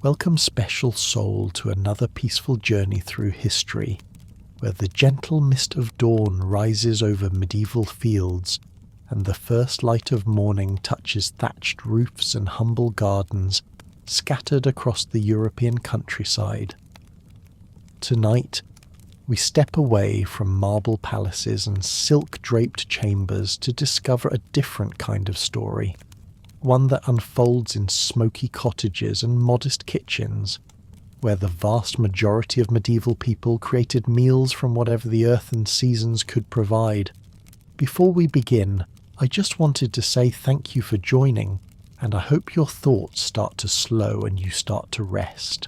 Welcome, special soul, to another peaceful journey through history, where the gentle mist of dawn rises over medieval fields and the first light of morning touches thatched roofs and humble gardens scattered across the European countryside. Tonight, we step away from marble palaces and silk-draped chambers to discover a different kind of story, one that unfolds in smoky cottages and modest kitchens, where the vast majority of medieval people created meals from whatever the earth and seasons could provide. Before we begin, I just wanted to say thank you for joining, and I hope your thoughts start to slow and you start to rest.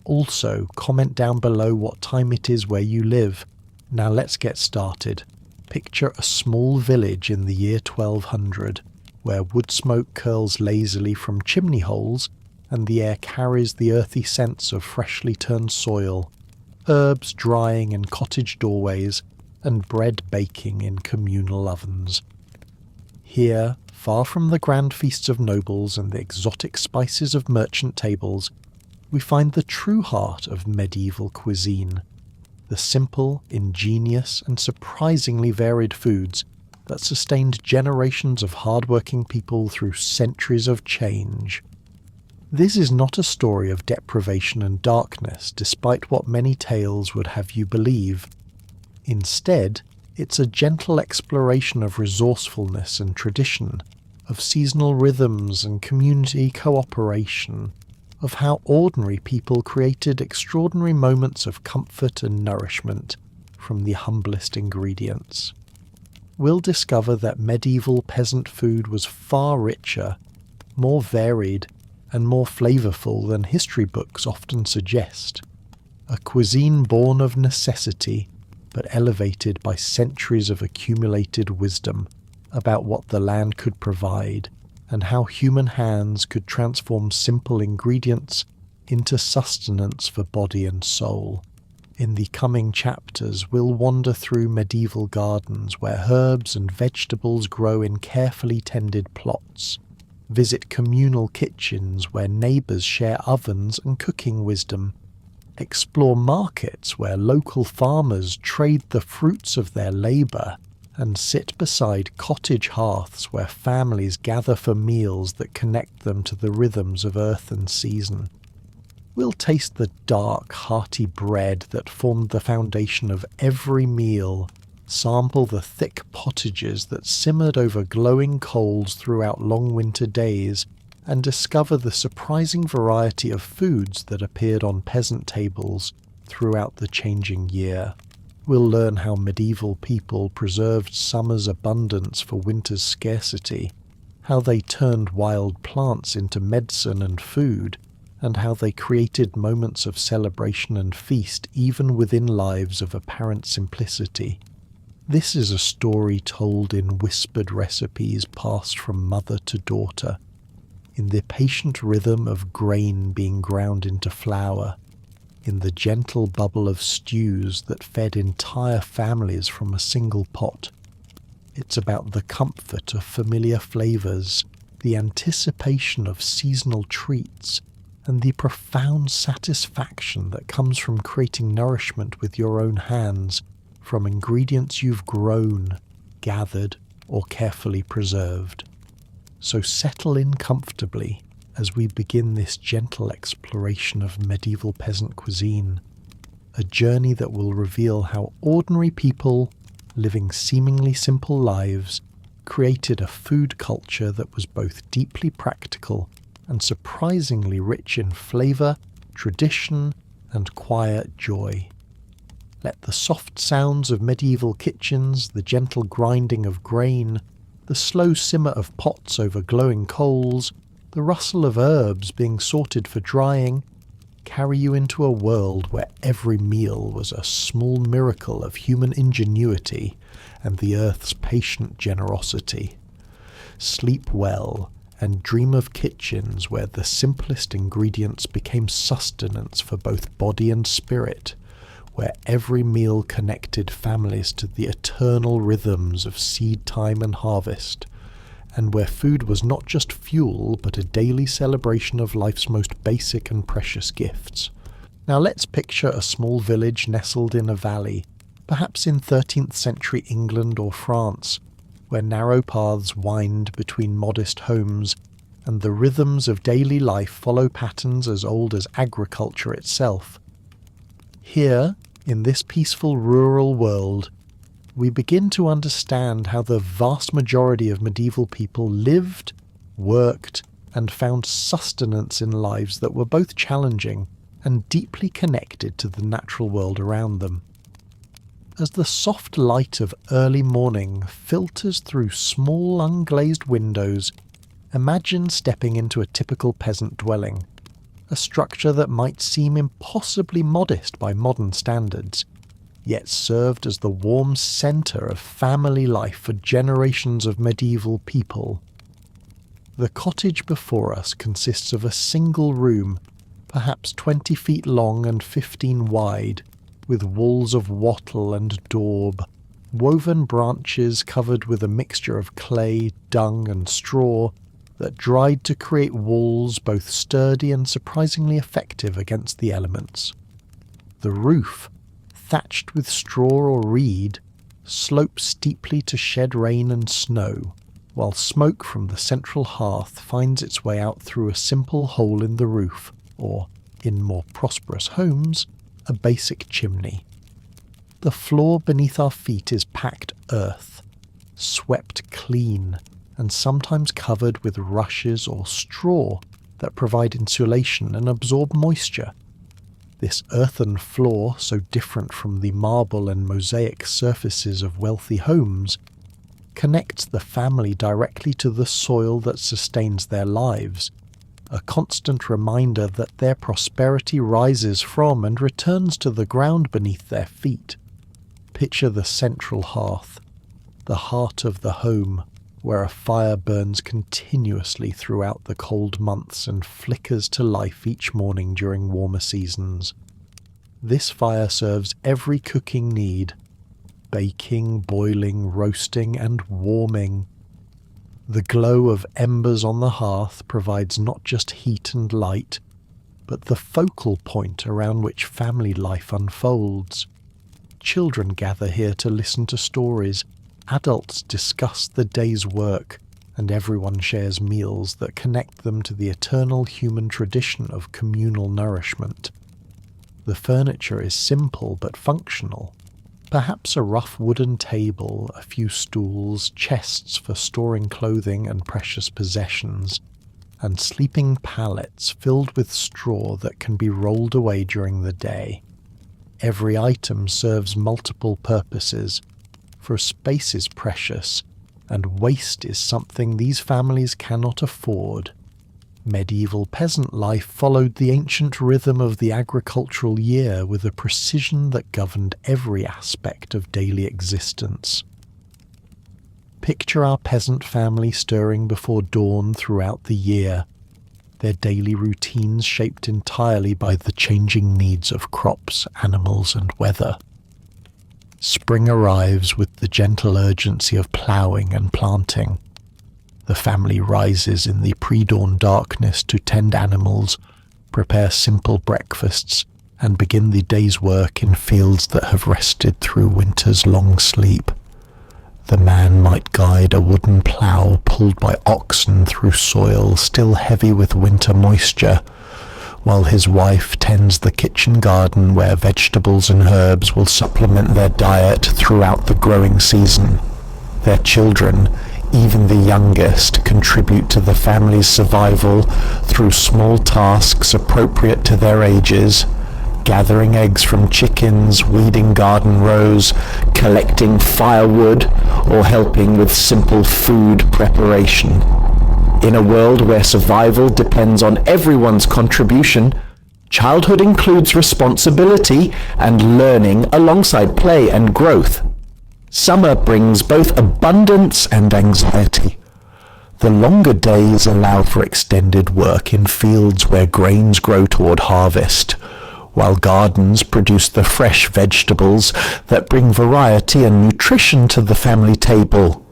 Also, comment down below what time it is where you live. Now let's get started. Picture a small village in the year 1200, where wood smoke curls lazily from chimney holes and the air carries the earthy scents of freshly turned soil, herbs drying in cottage doorways, and bread baking in communal ovens. Here, far from the grand feasts of nobles and the exotic spices of merchant tables, we find the true heart of medieval cuisine, the simple, ingenious, and surprisingly varied foods that sustained generations of hard-working people through centuries of change. This is not a story of deprivation and darkness, despite what many tales would have you believe. Instead, it's a gentle exploration of resourcefulness and tradition, of seasonal rhythms and community cooperation, of how ordinary people created extraordinary moments of comfort and nourishment from the humblest ingredients. We'll discover that medieval peasant food was far richer, more varied, and more flavourful than history books often suggest. A cuisine born of necessity, but elevated by centuries of accumulated wisdom about what the land could provide, and how human hands could transform simple ingredients into sustenance for body and soul. In the coming chapters, we'll wander through medieval gardens where herbs and vegetables grow in carefully tended plots, visit communal kitchens where neighbours share ovens and cooking wisdom, explore markets where local farmers trade the fruits of their labour, and sit beside cottage hearths where families gather for meals that connect them to the rhythms of earth and season. We'll taste the dark, hearty bread that formed the foundation of every meal, sample the thick pottages that simmered over glowing coals throughout long winter days, and discover the surprising variety of foods that appeared on peasant tables throughout the changing year. We'll learn how medieval people preserved summer's abundance for winter's scarcity, how they turned wild plants into medicine and food, and how they created moments of celebration and feast even within lives of apparent simplicity. This is a story told in whispered recipes passed from mother to daughter, in the patient rhythm of grain being ground into flour, in the gentle bubble of stews that fed entire families from a single pot. It's about the comfort of familiar flavours, the anticipation of seasonal treats, and the profound satisfaction that comes from creating nourishment with your own hands from ingredients you've grown, gathered, or carefully preserved. So settle in comfortably as we begin this gentle exploration of medieval peasant cuisine, a journey that will reveal how ordinary people, living seemingly simple lives, created a food culture that was both deeply practical and surprisingly rich in flavour, tradition, and quiet joy. Let the soft sounds of medieval kitchens, the gentle grinding of grain, the slow simmer of pots over glowing coals, the rustle of herbs being sorted for drying, carry you into a world where every meal was a small miracle of human ingenuity and the earth's patient generosity. Sleep well, and dream of kitchens where the simplest ingredients became sustenance for both body and spirit, where every meal connected families to the eternal rhythms of seed time and harvest, and where food was not just fuel but a daily celebration of life's most basic and precious gifts. Now let's picture a small village nestled in a valley, perhaps in 13th century England or France, where narrow paths wind between modest homes, and the rhythms of daily life follow patterns as old as agriculture itself. Here, in this peaceful rural world, we begin to understand how the vast majority of medieval people lived, worked, and found sustenance in lives that were both challenging and deeply connected to the natural world around them. As the soft light of early morning filters through small unglazed windows, imagine stepping into a typical peasant dwelling, a structure that might seem impossibly modest by modern standards, yet served as the warm centre of family life for generations of medieval people. The cottage before us consists of a single room, perhaps 20 feet long and 15 wide, with walls of wattle and daub, woven branches covered with a mixture of clay, dung and straw that dried to create walls both sturdy and surprisingly effective against the elements. The roof, thatched with straw or reed, slopes steeply to shed rain and snow, while smoke from the central hearth finds its way out through a simple hole in the roof, or, in more prosperous homes, a basic chimney. The floor beneath our feet is packed earth, swept clean, and sometimes covered with rushes or straw that provide insulation and absorb moisture. This earthen floor, so different from the marble and mosaic surfaces of wealthy homes, connects the family directly to the soil that sustains their lives, a constant reminder that their prosperity rises from and returns to the ground beneath their feet. Picture the central hearth, the heart of the home, where a fire burns continuously throughout the cold months and flickers to life each morning during warmer seasons. This fire serves every cooking need: baking, boiling, roasting, and warming. The glow of embers on the hearth provides not just heat and light, but the focal point around which family life unfolds. Children gather here to listen to stories, adults discuss the day's work, and everyone shares meals that connect them to the eternal human tradition of communal nourishment. The furniture is simple but functional. Perhaps a rough wooden table, a few stools, chests for storing clothing and precious possessions, and sleeping pallets filled with straw that can be rolled away during the day. Every item serves multiple purposes, for space is precious, and waste is something these families cannot afford. Medieval peasant life followed the ancient rhythm of the agricultural year with a precision that governed every aspect of daily existence. Picture our peasant family stirring before dawn throughout the year, their daily routines shaped entirely by the changing needs of crops, animals, and weather. Spring arrives with the gentle urgency of ploughing and planting. The family rises in the pre-dawn darkness to tend animals, prepare simple breakfasts, and begin the day's work in fields that have rested through winter's long sleep. The man might guide a wooden plough pulled by oxen through soil still heavy with winter moisture, while his wife tends the kitchen garden where vegetables and herbs will supplement their diet throughout the growing season. Their children, even the youngest, contribute to the family's survival through small tasks appropriate to their ages: gathering eggs from chickens, weeding garden rows, collecting firewood, or helping with simple food preparation. In a world where survival depends on everyone's contribution, childhood includes responsibility and learning alongside play and growth. Summer brings both abundance and anxiety. The longer days allow for extended work in fields where grains grow toward harvest, while gardens produce the fresh vegetables that bring variety and nutrition to the family table.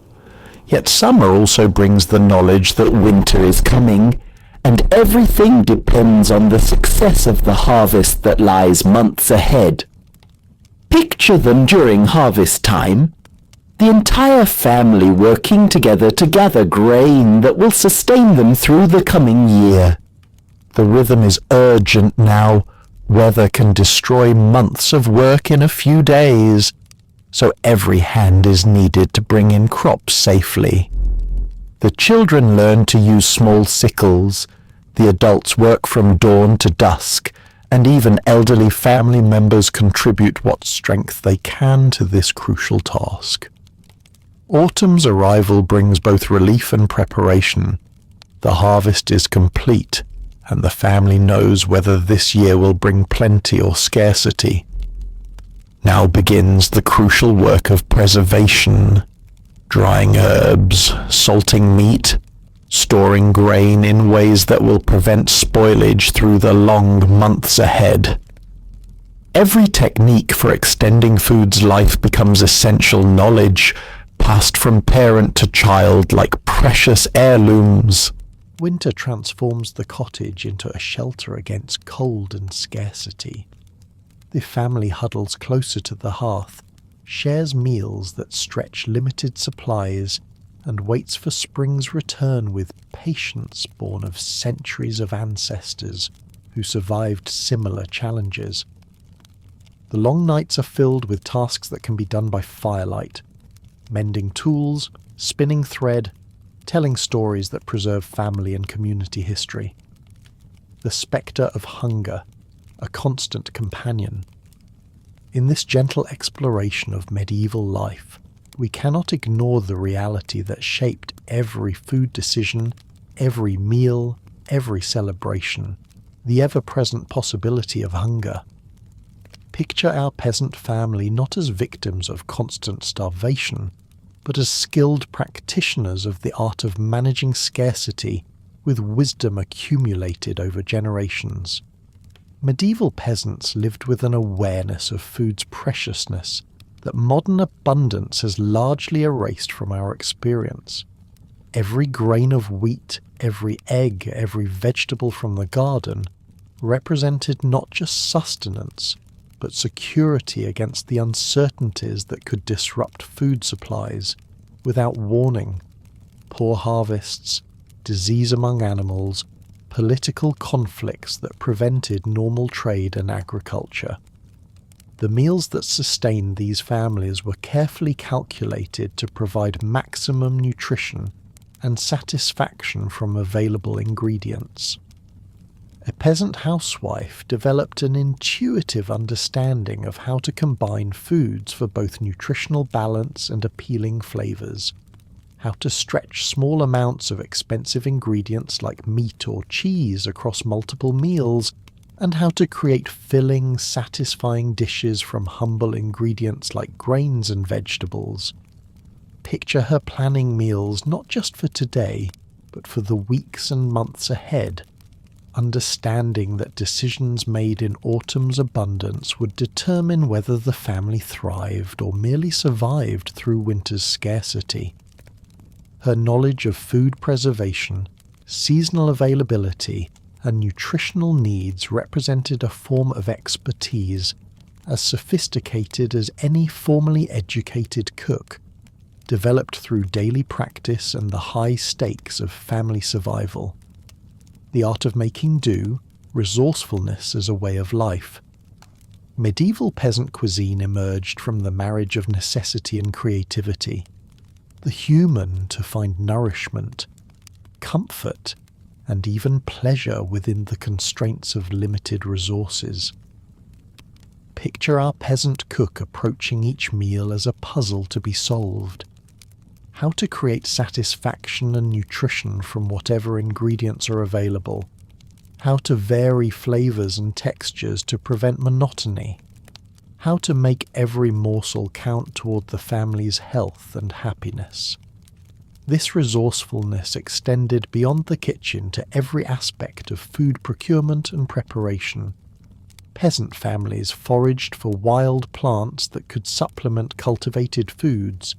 Yet summer also brings the knowledge that winter is coming, and everything depends on the success of the harvest that lies months ahead. Picture them during harvest time, the entire family working together to gather grain that will sustain them through the coming year. The rhythm is urgent now. Weather can destroy months of work in a few days, so every hand is needed to bring in crops safely. The children learn to use small sickles, the adults work from dawn to dusk, and even elderly family members contribute what strength they can to this crucial task. Autumn's arrival brings both relief and preparation. The harvest is complete, and the family knows whether this year will bring plenty or scarcity. Now begins the crucial work of preservation, drying herbs, salting meat, storing grain in ways that will prevent spoilage through the long months ahead. Every technique for extending food's life becomes essential knowledge, passed from parent to child like precious heirlooms. Winter transforms the cottage into a shelter against cold and scarcity. The family huddles closer to the hearth, shares meals that stretch limited supplies, and waits for spring's return with patience born of centuries of ancestors who survived similar challenges. The long nights are filled with tasks that can be done by firelight, mending tools, spinning thread, telling stories that preserve family and community history. The spectre of hunger, a constant companion. In this gentle exploration of medieval life, we cannot ignore the reality that shaped every food decision, every meal, every celebration, the ever-present possibility of hunger. Picture our peasant family not as victims of constant starvation, but as skilled practitioners of the art of managing scarcity with wisdom accumulated over generations. Medieval peasants lived with an awareness of food's preciousness that modern abundance has largely erased from our experience. Every grain of wheat, every egg, every vegetable from the garden represented not just sustenance, but security against the uncertainties that could disrupt food supplies without warning. Poor harvests, disease among animals, political conflicts that prevented normal trade and agriculture. The meals that sustained these families were carefully calculated to provide maximum nutrition and satisfaction from available ingredients. A peasant housewife developed an intuitive understanding of how to combine foods for both nutritional balance and appealing flavors, how to stretch small amounts of expensive ingredients like meat or cheese across multiple meals, and how to create filling, satisfying dishes from humble ingredients like grains and vegetables. Picture her planning meals not just for today, but for the weeks and months ahead, understanding that decisions made in autumn's abundance would determine whether the family thrived or merely survived through winter's scarcity. Her knowledge of food preservation, seasonal availability, and nutritional needs represented a form of expertise as sophisticated as any formally educated cook, developed through daily practice and the high stakes of family survival. The art of making do, resourcefulness as a way of life. Medieval peasant cuisine emerged from the marriage of necessity and creativity, the human to find nourishment, comfort, and even pleasure within the constraints of limited resources. Picture our peasant cook approaching each meal as a puzzle to be solved. How to create satisfaction and nutrition from whatever ingredients are available. How to vary flavors and textures to prevent monotony. How to make every morsel count toward the family's health and happiness. This resourcefulness extended beyond the kitchen to every aspect of food procurement and preparation. Peasant families foraged for wild plants that could supplement cultivated foods,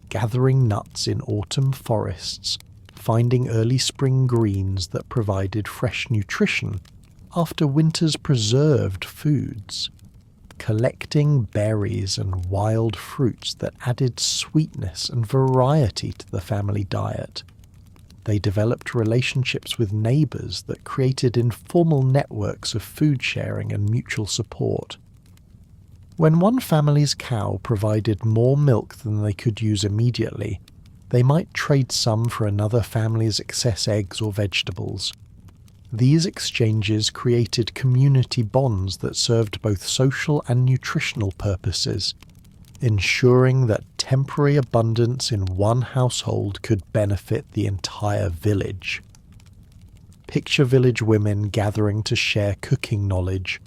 gathering nuts in autumn forests, finding early spring greens that provided fresh nutrition after winter's preserved foods, collecting berries and wild fruits that added sweetness and variety to the family diet. They developed relationships with neighbours that created informal networks of food sharing and mutual support. When one family's cow provided more milk than they could use immediately, they might trade some for another family's excess eggs or vegetables. These exchanges created community bonds that served both social and nutritional purposes, ensuring that temporary abundance in one household could benefit the entire village. Picture village women gathering to share cooking knowledge,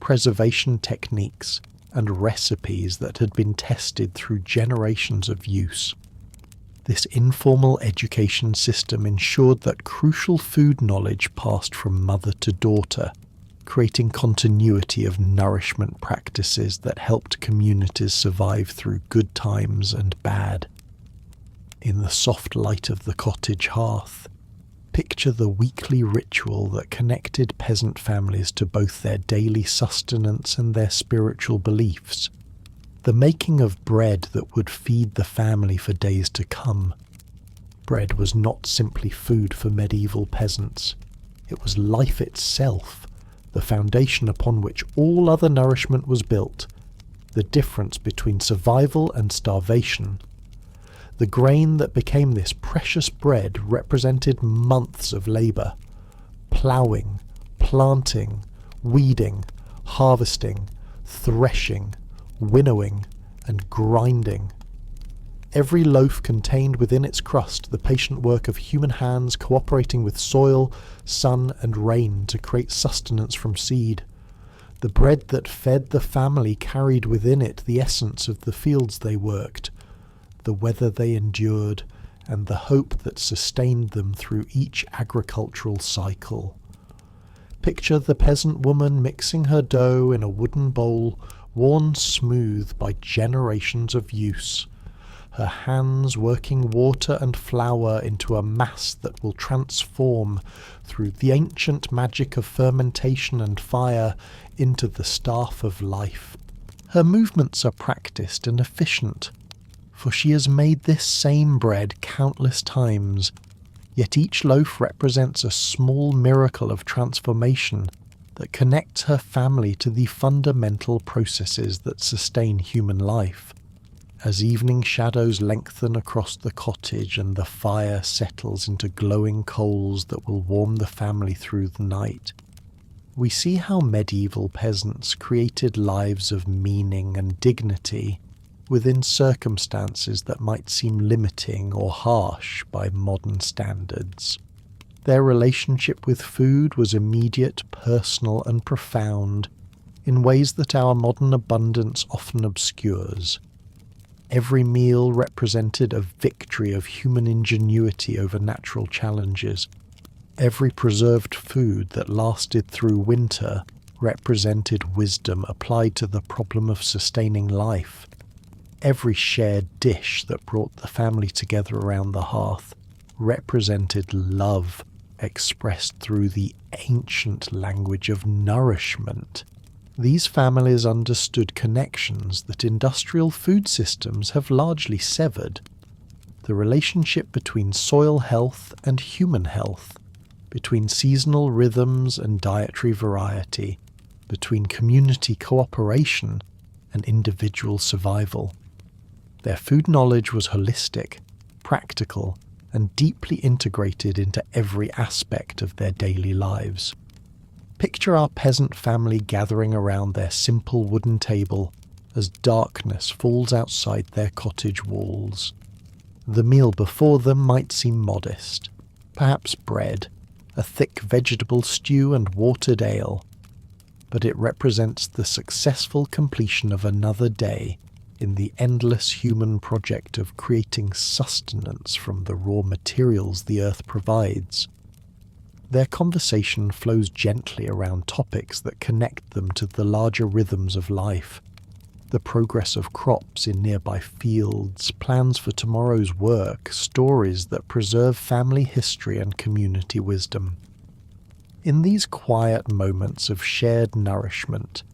preservation techniques, and recipes that had been tested through generations of use. This informal education system ensured that crucial food knowledge passed from mother to daughter, creating continuity of nourishment practices that helped communities survive through good times and bad. In the soft light of the cottage hearth, picture the weekly ritual that connected peasant families to both their daily sustenance and their spiritual beliefs. The making of bread that would feed the family for days to come. Bread was not simply food for medieval peasants. It was life itself, the foundation upon which all other nourishment was built, the difference between survival and starvation. The grain that became this precious bread represented months of labour, ploughing, planting, weeding, harvesting, threshing, winnowing, and grinding. Every loaf contained within its crust the patient work of human hands cooperating with soil, sun, and rain to create sustenance from seed. The bread that fed the family carried within it the essence of the fields they worked, the weather they endured, and the hope that sustained them through each agricultural cycle. Picture the peasant woman mixing her dough in a wooden bowl, worn smooth by generations of use, her hands working water and flour into a mass that will transform through the ancient magic of fermentation and fire into the staff of life. Her movements are practiced and efficient, for she has made this same bread countless times, yet each loaf represents a small miracle of transformation that connects her family to the fundamental processes that sustain human life. As evening shadows lengthen across the cottage and the fire settles into glowing coals that will warm the family through the night, we see how medieval peasants created lives of meaning and dignity within circumstances that might seem limiting or harsh by modern standards. Their relationship with food was immediate, personal, and profound in ways that our modern abundance often obscures. Every meal represented a victory of human ingenuity over natural challenges. Every preserved food that lasted through winter represented wisdom applied to the problem of sustaining life. Every shared dish that brought the family together around the hearth represented love expressed through the ancient language of nourishment. These families understood connections that industrial food systems have largely severed. The relationship between soil health and human health, between seasonal rhythms and dietary variety, between community cooperation and individual survival. Their food knowledge was holistic, practical, and deeply integrated into every aspect of their daily lives. Picture our peasant family gathering around their simple wooden table as darkness falls outside their cottage walls. The meal before them might seem modest, perhaps bread, a thick vegetable stew and watered ale, but it represents the successful completion of another day in the endless human project of creating sustenance from the raw materials the earth provides. Their conversation flows gently around topics that connect them to the larger rhythms of life. The progress of crops in nearby fields, plans for tomorrow's work, stories that preserve family history and community wisdom. In these quiet moments of shared nourishment,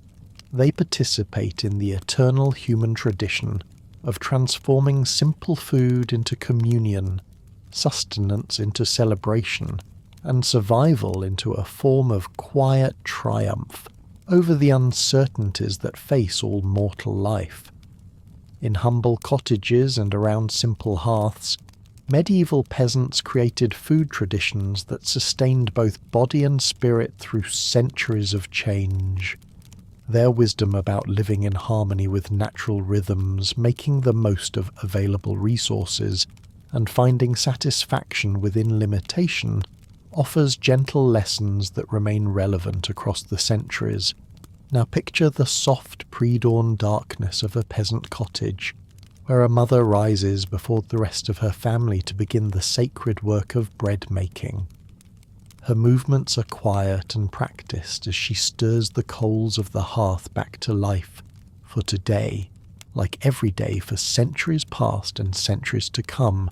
they participate in the eternal human tradition of transforming simple food into communion, sustenance into celebration, and survival into a form of quiet triumph over the uncertainties that face all mortal life. In humble cottages and around simple hearths, medieval peasants created food traditions that sustained both body and spirit through centuries of change. Their wisdom about living in harmony with natural rhythms, making the most of available resources, and finding satisfaction within limitation offers gentle lessons that remain relevant across the centuries. Now picture the soft pre-dawn darkness of a peasant cottage, where a mother rises before the rest of her family to begin the sacred work of bread making. Her movements are quiet and practiced as she stirs the coals of the hearth back to life, for today, like every day for centuries past and centuries to come,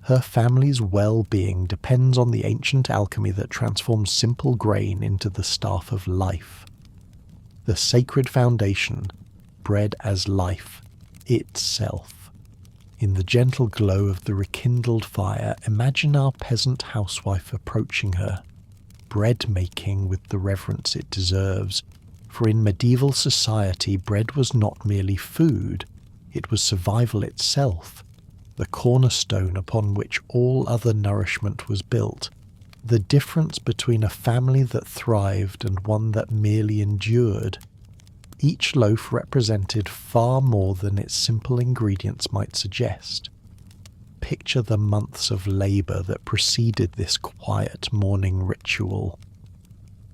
her family's well-being depends on the ancient alchemy that transforms simple grain into the staff of life. The sacred foundation, bread as life, itself. In the gentle glow of the rekindled fire, imagine our peasant housewife approaching her, bread making with the reverence it deserves, for in medieval society bread was not merely food, it was survival itself, the cornerstone upon which all other nourishment was built, the difference between a family that thrived and one that merely endured. Each loaf represented far more than its simple ingredients might suggest. Picture the months of labour that preceded this quiet morning ritual.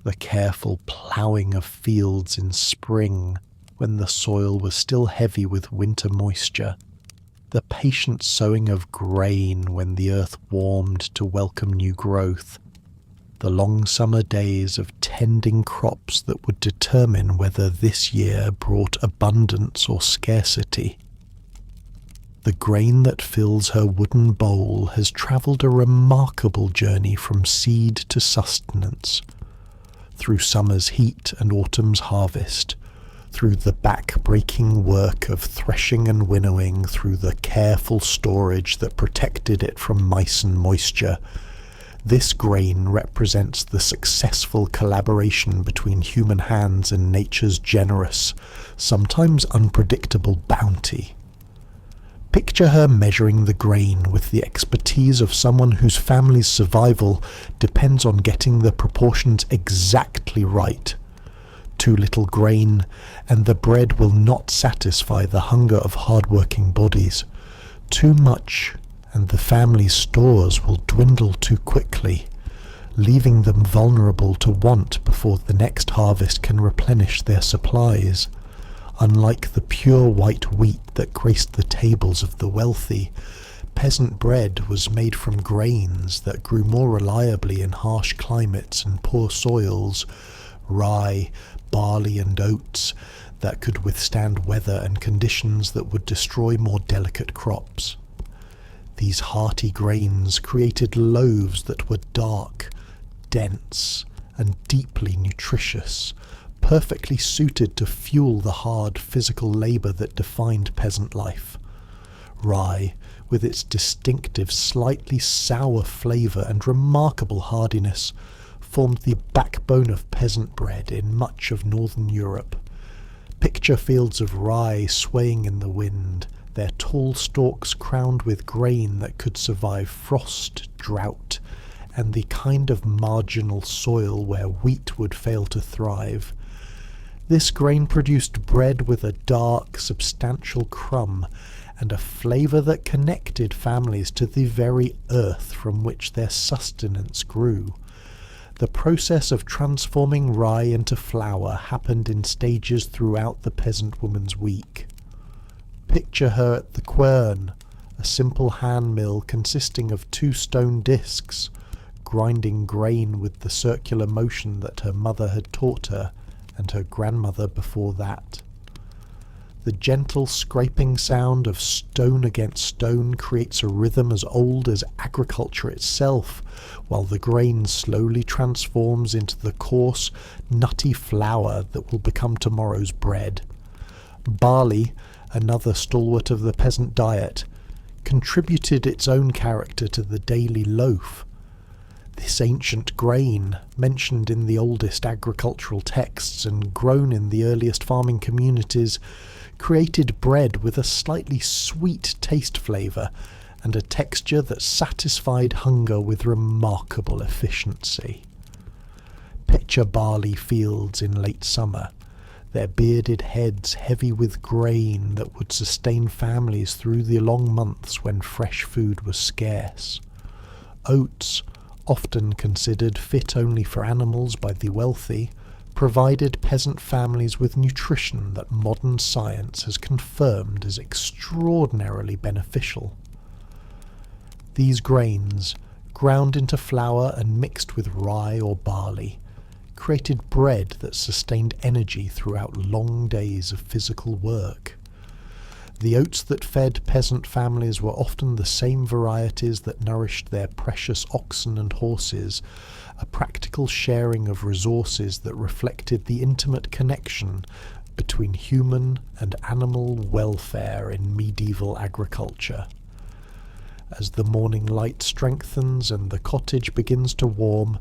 The careful ploughing of fields in spring, when the soil was still heavy with winter moisture. The patient sowing of grain when the earth warmed to welcome new growth. The long summer days of tending crops that would determine whether this year brought abundance or scarcity. The grain that fills her wooden bowl has travelled a remarkable journey from seed to sustenance, through summer's heat and autumn's harvest, through the back-breaking work of threshing and winnowing, through the careful storage that protected it from mice and moisture. This grain represents the successful collaboration between human hands and nature's generous, sometimes unpredictable bounty. Picture her measuring the grain with the expertise of someone whose family's survival depends on getting the proportions exactly right. Too little grain, and the bread will not satisfy the hunger of hard-working bodies. Too much, and the family's stores will dwindle too quickly, leaving them vulnerable to want before the next harvest can replenish their supplies. Unlike the pure white wheat that graced the tables of the wealthy, peasant bread was made from grains that grew more reliably in harsh climates and poor soils, rye, barley and oats that could withstand weather and conditions that would destroy more delicate crops. These hearty grains created loaves that were dark, dense, and deeply nutritious, perfectly suited to fuel the hard physical labour that defined peasant life. Rye, with its distinctive, slightly sour flavour and remarkable hardiness, formed the backbone of peasant bread in much of northern Europe. Picture fields of rye swaying in the wind, their tall stalks crowned with grain that could survive frost, drought, and the kind of marginal soil where wheat would fail to thrive. This grain produced bread with a dark, substantial crumb and a flavour that connected families to the very earth from which their sustenance grew. The process of transforming rye into flour happened in stages throughout the peasant woman's week. Picture her at the quern, a simple hand mill consisting of 2 stone discs, grinding grain with the circular motion that her mother had taught her, and her grandmother before that. The gentle scraping sound of stone against stone creates a rhythm as old as agriculture itself, while the grain slowly transforms into the coarse, nutty flour that will become tomorrow's bread. Barley, another stalwart of the peasant diet, contributed its own character to the daily loaf. This ancient grain, mentioned in the oldest agricultural texts and grown in the earliest farming communities, created bread with a slightly sweet taste flavour and a texture that satisfied hunger with remarkable efficiency. Picture barley fields in late summer, their bearded heads heavy with grain that would sustain families through the long months when fresh food was scarce. Oats, often considered fit only for animals by the wealthy, provided peasant families with nutrition that modern science has confirmed as extraordinarily beneficial. These grains, ground into flour and mixed with rye or barley, created bread that sustained energy throughout long days of physical work. The oats that fed peasant families were often the same varieties that nourished their precious oxen and horses, a practical sharing of resources that reflected the intimate connection between human and animal welfare in medieval agriculture. As the morning light strengthens and the cottage begins to warm,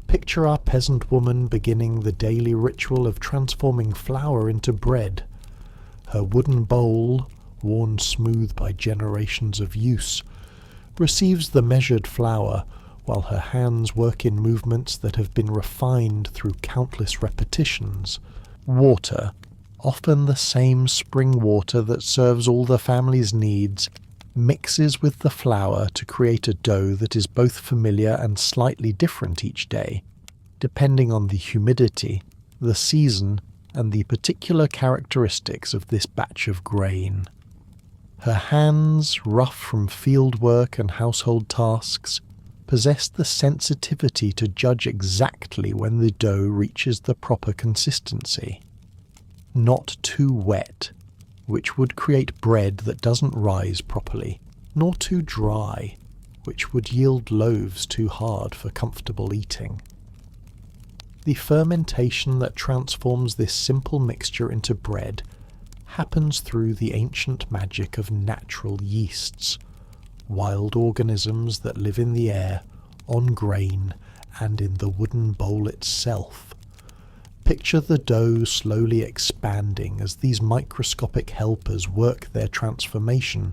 picture our peasant woman beginning the daily ritual of transforming flour into bread. Her wooden bowl, worn smooth by generations of use, receives the measured flour, while her hands work in movements that have been refined through countless repetitions. Water, often the same spring water that serves all the family's needs, mixes with the flour to create a dough that is both familiar and slightly different each day, depending on the humidity, the season, and the particular characteristics of this batch of grain. Her hands, rough from field work and household tasks, possess the sensitivity to judge exactly when the dough reaches the proper consistency. Not too wet, which would create bread that doesn't rise properly, nor too dry, which would yield loaves too hard for comfortable eating. The fermentation that transforms this simple mixture into bread happens through the ancient magic of natural yeasts, wild organisms that live in the air, on grain, and in the wooden bowl itself. Picture the dough slowly expanding as these microscopic helpers work their transformation,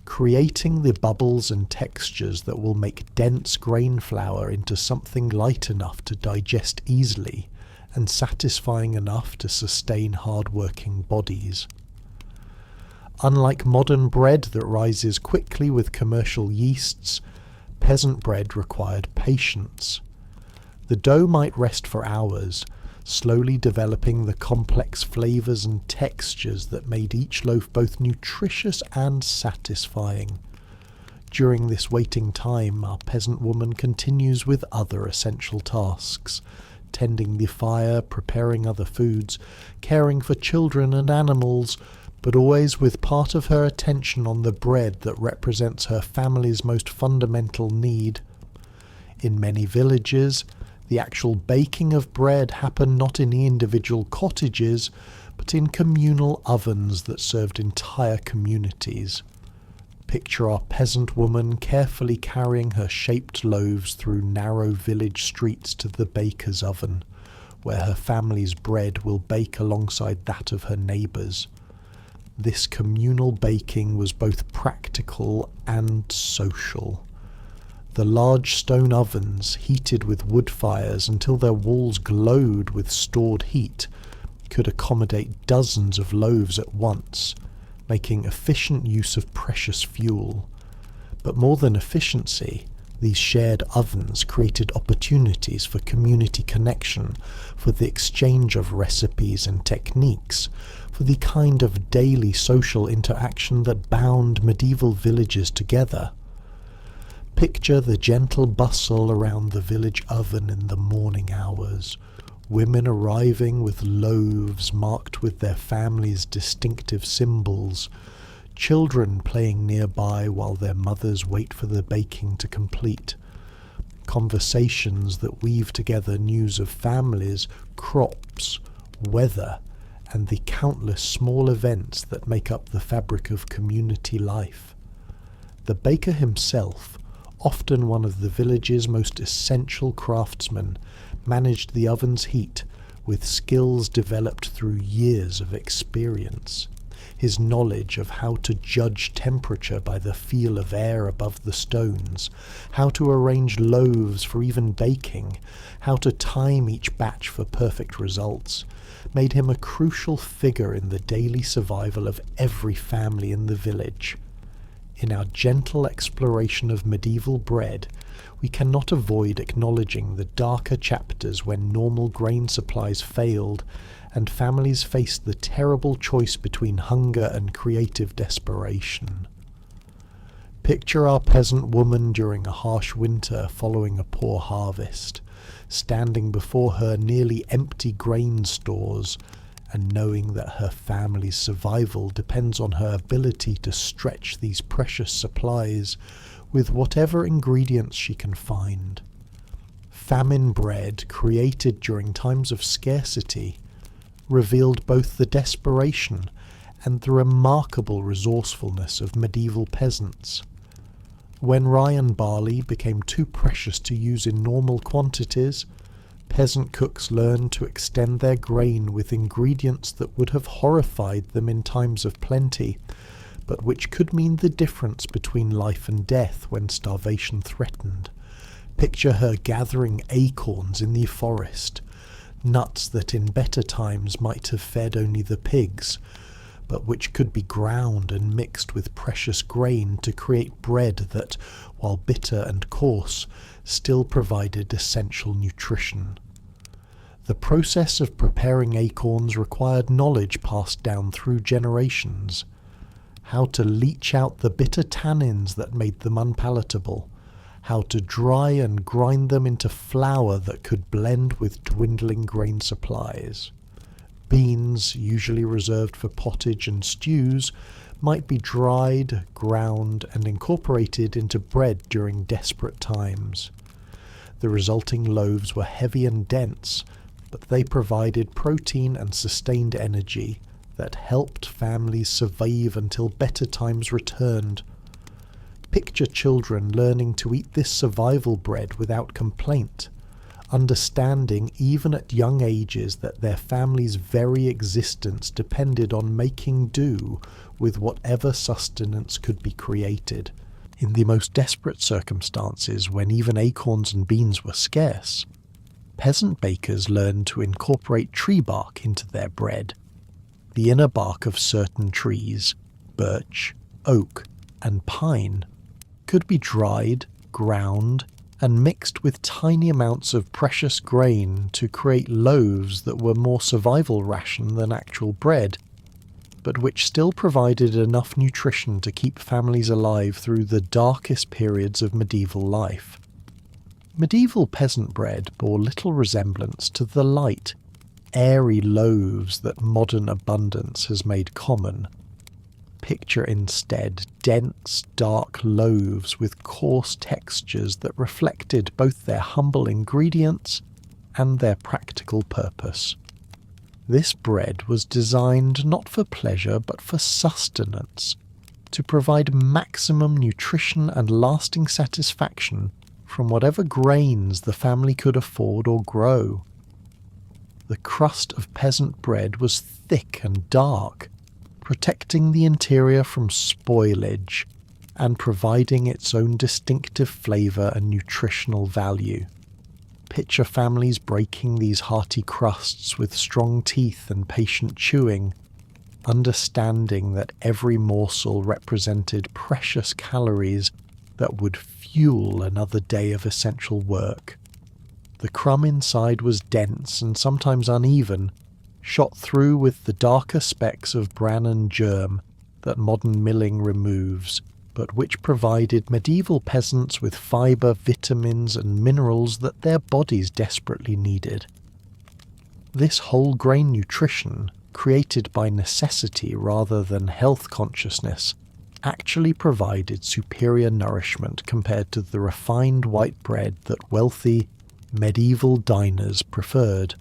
creating the bubbles and textures that will make dense grain flour into something light enough to digest easily and satisfying enough to sustain hard-working bodies. Unlike modern bread that rises quickly with commercial yeasts, peasant bread required patience. The dough might rest for hours, slowly developing the complex flavours and textures that made each loaf both nutritious and satisfying. During this waiting time, our peasant woman continues with other essential tasks, tending the fire, preparing other foods, caring for children and animals, but always with part of her attention on the bread that represents her family's most fundamental need. In many villages, the actual baking of bread happened not in the individual cottages, but in communal ovens that served entire communities. Picture our peasant woman carefully carrying her shaped loaves through narrow village streets to the baker's oven, where her family's bread will bake alongside that of her neighbours. This communal baking was both practical and social. The large stone ovens, heated with wood fires until their walls glowed with stored heat, could accommodate dozens of loaves at once, making efficient use of precious fuel. But more than efficiency, these shared ovens created opportunities for community connection, for the exchange of recipes and techniques, for the kind of daily social interaction that bound medieval villages together. Picture the gentle bustle around the village oven in the morning hours, women arriving with loaves marked with their family's distinctive symbols, children playing nearby while their mothers wait for the baking to complete, conversations that weave together news of families, crops, weather, and the countless small events that make up the fabric of community life. The baker himself, often one of the village's most essential craftsmen, managed the oven's heat with skills developed through years of experience. His knowledge of how to judge temperature by the feel of air above the stones, how to arrange loaves for even baking, how to time each batch for perfect results, made him a crucial figure in the daily survival of every family in the village. In our gentle exploration of medieval bread, we cannot avoid acknowledging the darker chapters when normal grain supplies failed and families faced the terrible choice between hunger and creative desperation. Picture our peasant woman during a harsh winter following a poor harvest, standing before her nearly empty grain stores and knowing that her family's survival depends on her ability to stretch these precious supplies with whatever ingredients she can find. Famine bread, created during times of scarcity, revealed both the desperation and the remarkable resourcefulness of medieval peasants. When rye and barley became too precious to use in normal quantities, peasant cooks learned to extend their grain with ingredients that would have horrified them in times of plenty, but which could mean the difference between life and death when starvation threatened. Picture her gathering acorns in the forest, nuts that in better times might have fed only the pigs, but which could be ground and mixed with precious grain to create bread that, while bitter and coarse, still provided essential nutrition. The process of preparing acorns required knowledge passed down through generations. How to leach out the bitter tannins that made them unpalatable, how to dry and grind them into flour that could blend with dwindling grain supplies. Beans, usually reserved for pottage and stews, might be dried, ground, and incorporated into bread during desperate times. The resulting loaves were heavy and dense, but they provided protein and sustained energy that helped families survive until better times returned. Picture children learning to eat this survival bread without complaint, understanding even at young ages that their family's very existence depended on making do with whatever sustenance could be created. In the most desperate circumstances, when even acorns and beans were scarce, peasant bakers learned to incorporate tree bark into their bread. The inner bark of certain trees, birch, oak, and pine, could be dried, ground, and mixed with tiny amounts of precious grain to create loaves that were more survival ration than actual bread, but which still provided enough nutrition to keep families alive through the darkest periods of medieval life. Medieval peasant bread bore little resemblance to the light, airy loaves that modern abundance has made common. Picture instead dense, dark loaves with coarse textures that reflected both their humble ingredients and their practical purpose. This bread was designed not for pleasure but for sustenance, to provide maximum nutrition and lasting satisfaction from whatever grains the family could afford or grow. The crust of peasant bread was thick and dark, protecting the interior from spoilage and providing its own distinctive flavour and nutritional value. Picture families breaking these hearty crusts with strong teeth and patient chewing, understanding that every morsel represented precious calories that would fuel another day of essential work. The crumb inside was dense and sometimes uneven, shot through with the darker specks of bran and germ that modern milling removes, but which provided medieval peasants with fibre, vitamins and minerals that their bodies desperately needed. This whole grain nutrition, created by necessity rather than health consciousness, actually provided superior nourishment compared to the refined white bread that wealthy, medieval diners preferred.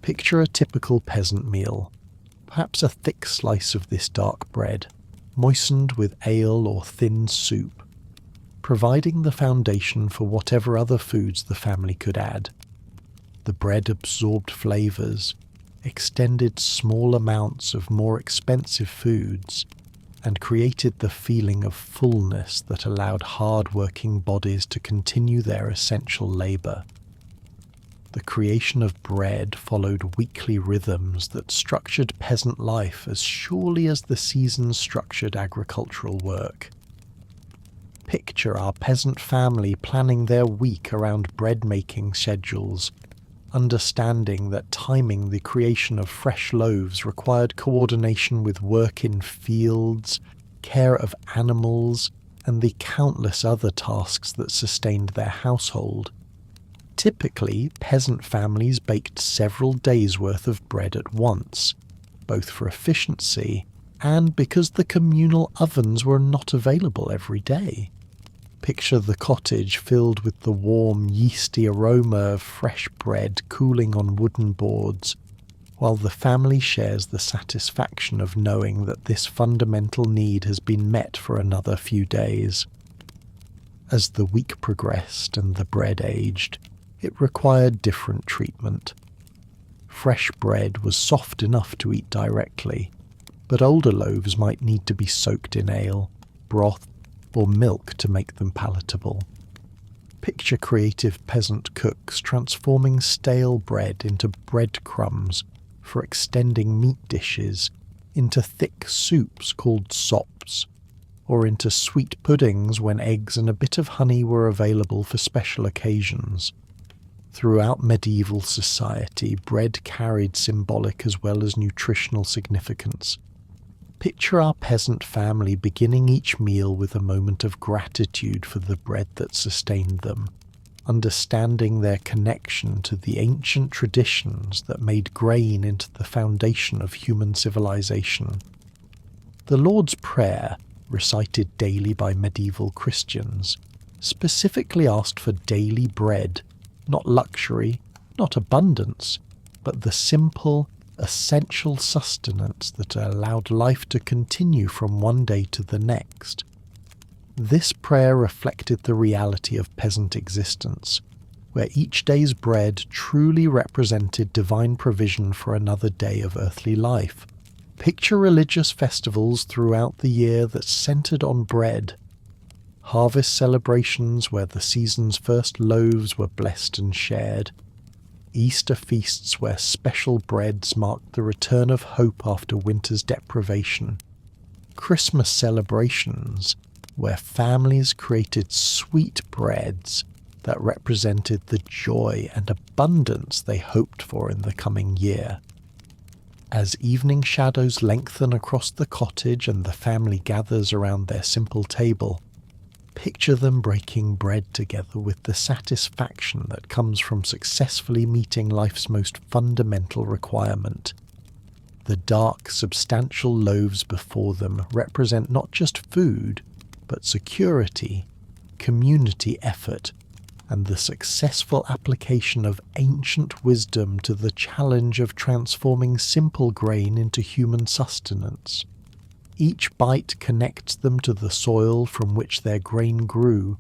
Picture a typical peasant meal, perhaps a thick slice of this dark bread, moistened with ale or thin soup, providing the foundation for whatever other foods the family could add. The bread absorbed flavours, extended small amounts of more expensive foods, and created the feeling of fullness that allowed hard-working bodies to continue their essential labour. The creation of bread followed weekly rhythms that structured peasant life as surely as the seasons structured agricultural work. Picture our peasant family planning their week around bread-making schedules, understanding that timing the creation of fresh loaves required coordination with work in fields, care of animals, and the countless other tasks that sustained their household. Typically, peasant families baked several days' worth of bread at once, both for efficiency and because the communal ovens were not available every day. Picture the cottage filled with the warm, yeasty aroma of fresh bread cooling on wooden boards, while the family shares the satisfaction of knowing that this fundamental need has been met for another few days. As the week progressed and the bread aged, it required different treatment. Fresh bread was soft enough to eat directly, but older loaves might need to be soaked in ale, broth, or milk to make them palatable. Picture creative peasant cooks transforming stale bread into breadcrumbs for extending meat dishes, into thick soups called sops, or into sweet puddings when eggs and a bit of honey were available for special occasions. Throughout medieval society, bread carried symbolic as well as nutritional significance. Picture our peasant family beginning each meal with a moment of gratitude for the bread that sustained them, understanding their connection to the ancient traditions that made grain into the foundation of human civilization. The Lord's Prayer, recited daily by medieval Christians, specifically asked for daily bread, not luxury, not abundance, but the simple, essential sustenance that allowed life to continue from one day to the next. This prayer reflected the reality of peasant existence, where each day's bread truly represented divine provision for another day of earthly life. Picture religious festivals throughout the year that centered on bread. Harvest celebrations where the season's first loaves were blessed and shared. Easter feasts where special breads marked the return of hope after winter's deprivation. Christmas celebrations where families created sweet breads that represented the joy and abundance they hoped for in the coming year. As evening shadows lengthen across the cottage and the family gathers around their simple table, picture them breaking bread together with the satisfaction that comes from successfully meeting life's most fundamental requirement. The dark, substantial loaves before them represent not just food, but security, community effort, and the successful application of ancient wisdom to the challenge of transforming simple grain into human sustenance. Each bite connects them to the soil from which their grain grew,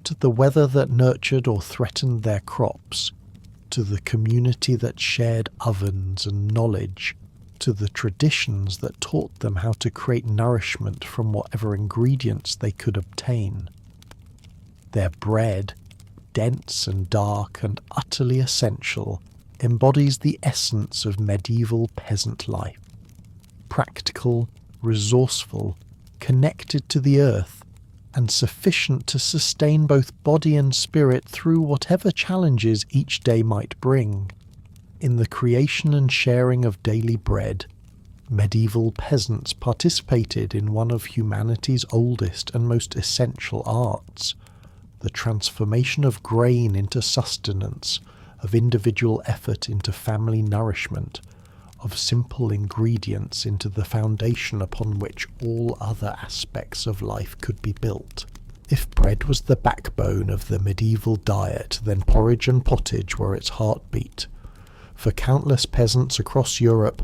to the weather that nurtured or threatened their crops, to the community that shared ovens and knowledge, to the traditions that taught them how to create nourishment from whatever ingredients they could obtain. Their bread, dense and dark and utterly essential, embodies the essence of medieval peasant life. Practical, resourceful, connected to the earth, and sufficient to sustain both body and spirit through whatever challenges each day might bring. In the creation and sharing of daily bread, medieval peasants participated in one of humanity's oldest and most essential arts, the transformation of grain into sustenance, of individual effort into family nourishment, of simple ingredients into the foundation upon which all other aspects of life could be built. If bread was the backbone of the medieval diet, then porridge and pottage were its heartbeat. For countless peasants across Europe,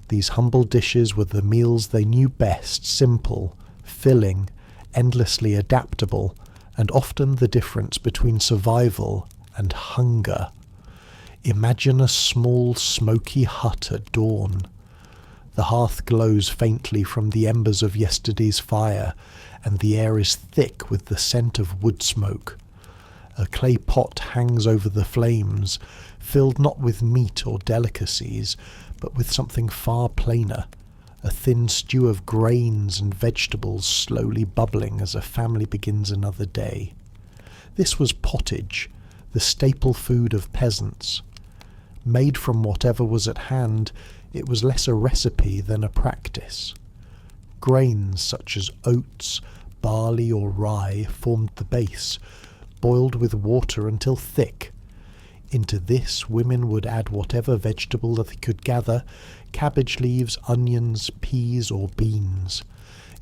these humble dishes were the meals they knew best, simple, filling, endlessly adaptable, and often the difference between survival and hunger. Imagine a small, smoky hut at dawn. The hearth glows faintly from the embers of yesterday's fire, and the air is thick with the scent of wood smoke. A clay pot hangs over the flames, filled not with meat or delicacies, but with something far plainer, a thin stew of grains and vegetables slowly bubbling as a family begins another day. This was pottage, the staple food of peasants. Made from whatever was at hand, it was less a recipe than a practice. Grains such as oats, barley or rye formed the base, boiled with water until thick. Into this women would add whatever vegetable that they could gather, cabbage leaves, onions, peas or beans.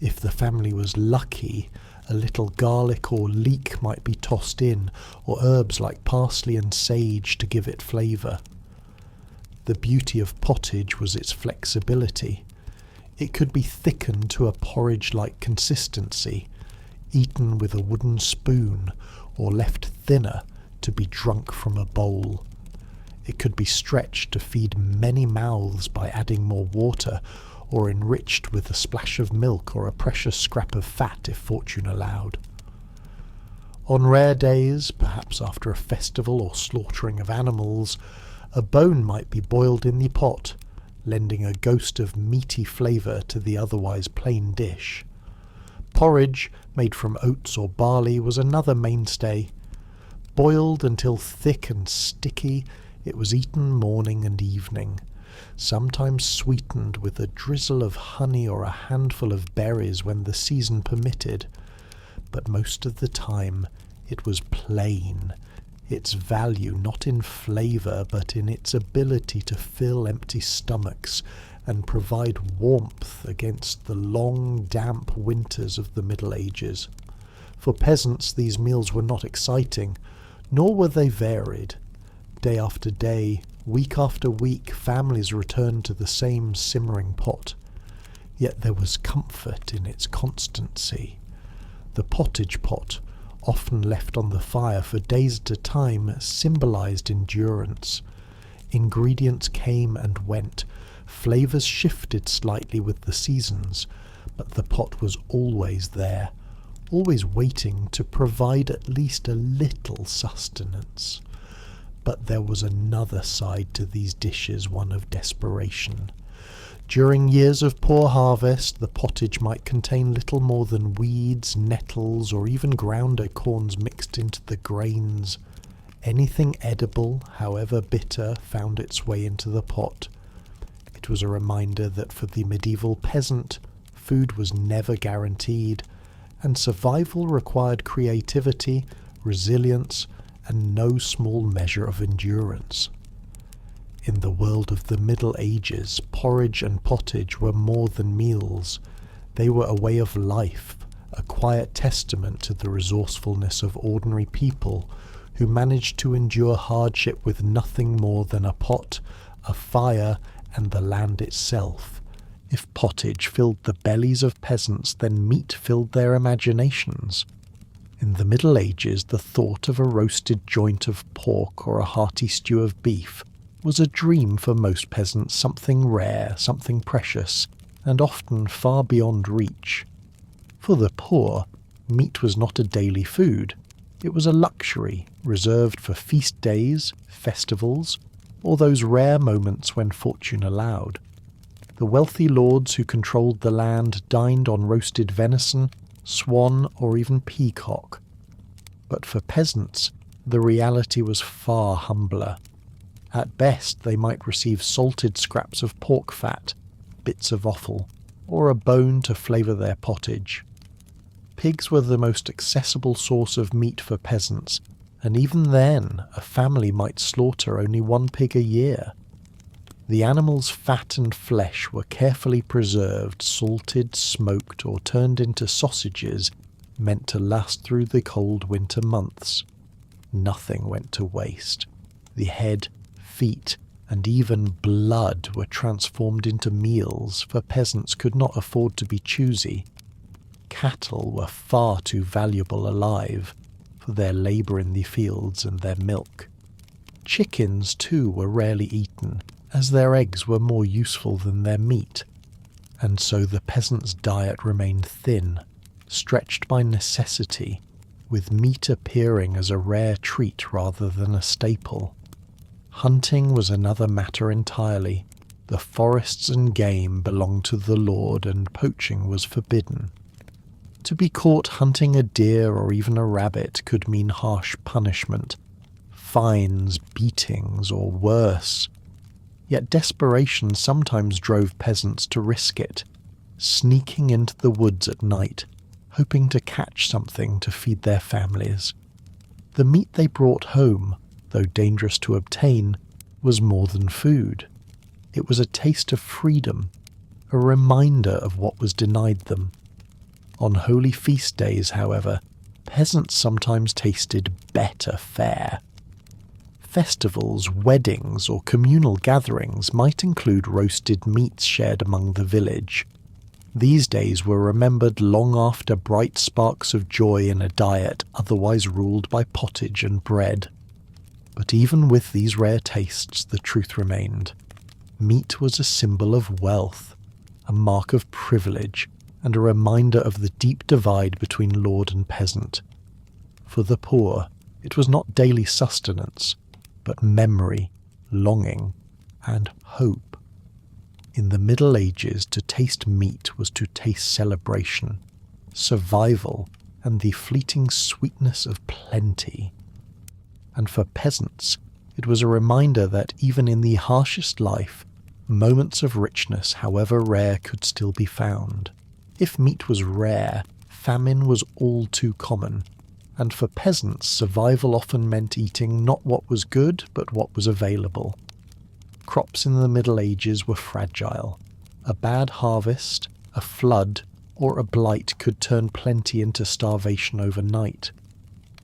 If the family was lucky, a little garlic or leek might be tossed in, or herbs like parsley and sage to give it flavour. The beauty of pottage was its flexibility. It could be thickened to a porridge-like consistency, eaten with a wooden spoon, or left thinner to be drunk from a bowl. It could be stretched to feed many mouths by adding more water, or enriched with a splash of milk or a precious scrap of fat if fortune allowed. On rare days, perhaps after a festival or slaughtering of animals, a bone might be boiled in the pot, lending a ghost of meaty flavour to the otherwise plain dish. Porridge, made from oats or barley, was another mainstay. Boiled until thick and sticky, it was eaten morning and evening, sometimes sweetened with a drizzle of honey or a handful of berries when the season permitted, but most of the time it was plain, its value not in flavour but in its ability to fill empty stomachs and provide warmth against the long, damp winters of the Middle Ages. For peasants, these meals were not exciting, nor were they varied. Day after day, week after week, families returned to the same simmering pot. Yet there was comfort in its constancy. The pottage pot, often left on the fire for days at a time, symbolized endurance. Ingredients came and went, flavours shifted slightly with the seasons, but the pot was always there, always waiting to provide at least a little sustenance. But there was another side to these dishes, one of desperation. During years of poor harvest, the pottage might contain little more than weeds, nettles, or even ground acorns mixed into the grains. Anything edible, however bitter, found its way into the pot. It was a reminder that for the medieval peasant, food was never guaranteed, and survival required creativity, resilience, and no small measure of endurance. In the world of the Middle Ages, porridge and pottage were more than meals. They were a way of life, a quiet testament to the resourcefulness of ordinary people who managed to endure hardship with nothing more than a pot, a fire, and the land itself. If pottage filled the bellies of peasants, then meat filled their imaginations. In the Middle Ages, the thought of a roasted joint of pork or a hearty stew of beef was a dream for most peasants, something rare, something precious, and often far beyond reach. For the poor, meat was not a daily food. It was a luxury reserved for feast days, festivals, or those rare moments when fortune allowed. The wealthy lords who controlled the land dined on roasted venison, swan, or even peacock. But for peasants, the reality was far humbler. At best, they might receive salted scraps of pork fat, bits of offal, or a bone to flavour their pottage. Pigs were the most accessible source of meat for peasants, and even then a family might slaughter only one pig a year. The animal's fat and flesh were carefully preserved, salted, smoked, or turned into sausages meant to last through the cold winter months. Nothing went to waste. The head, feet, and even blood were transformed into meals, for peasants could not afford to be choosy. Cattle were far too valuable alive for their labour in the fields and their milk. Chickens, too, were rarely eaten, as their eggs were more useful than their meat, and so the peasant's diet remained thin, stretched by necessity, with meat appearing as a rare treat rather than a staple. Hunting was another matter entirely. The forests and game belonged to the lord, and poaching was forbidden. To be caught hunting a deer or even a rabbit could mean harsh punishment, fines, beatings, or worse. Yet desperation sometimes drove peasants to risk it, sneaking into the woods at night, hoping to catch something to feed their families. The meat they brought home, though dangerous to obtain, was more than food. It was a taste of freedom, a reminder of what was denied them. On holy feast days, however, peasants sometimes tasted better fare. Festivals, weddings, or communal gatherings might include roasted meats shared among the village. These days were remembered long after bright sparks of joy in a diet otherwise ruled by pottage and bread. But even with these rare tastes, the truth remained. Meat was a symbol of wealth, a mark of privilege, and a reminder of the deep divide between lord and peasant. For the poor, it was not daily sustenance, but memory, longing, and hope. In the Middle Ages, to taste meat was to taste celebration, survival, and the fleeting sweetness of plenty. And for peasants, it was a reminder that even in the harshest life, moments of richness, however rare, could still be found. If meat was rare, famine was all too common, and for peasants, survival often meant eating not what was good, but what was available. Crops in the Middle Ages were fragile. A bad harvest, a flood, or a blight could turn plenty into starvation overnight.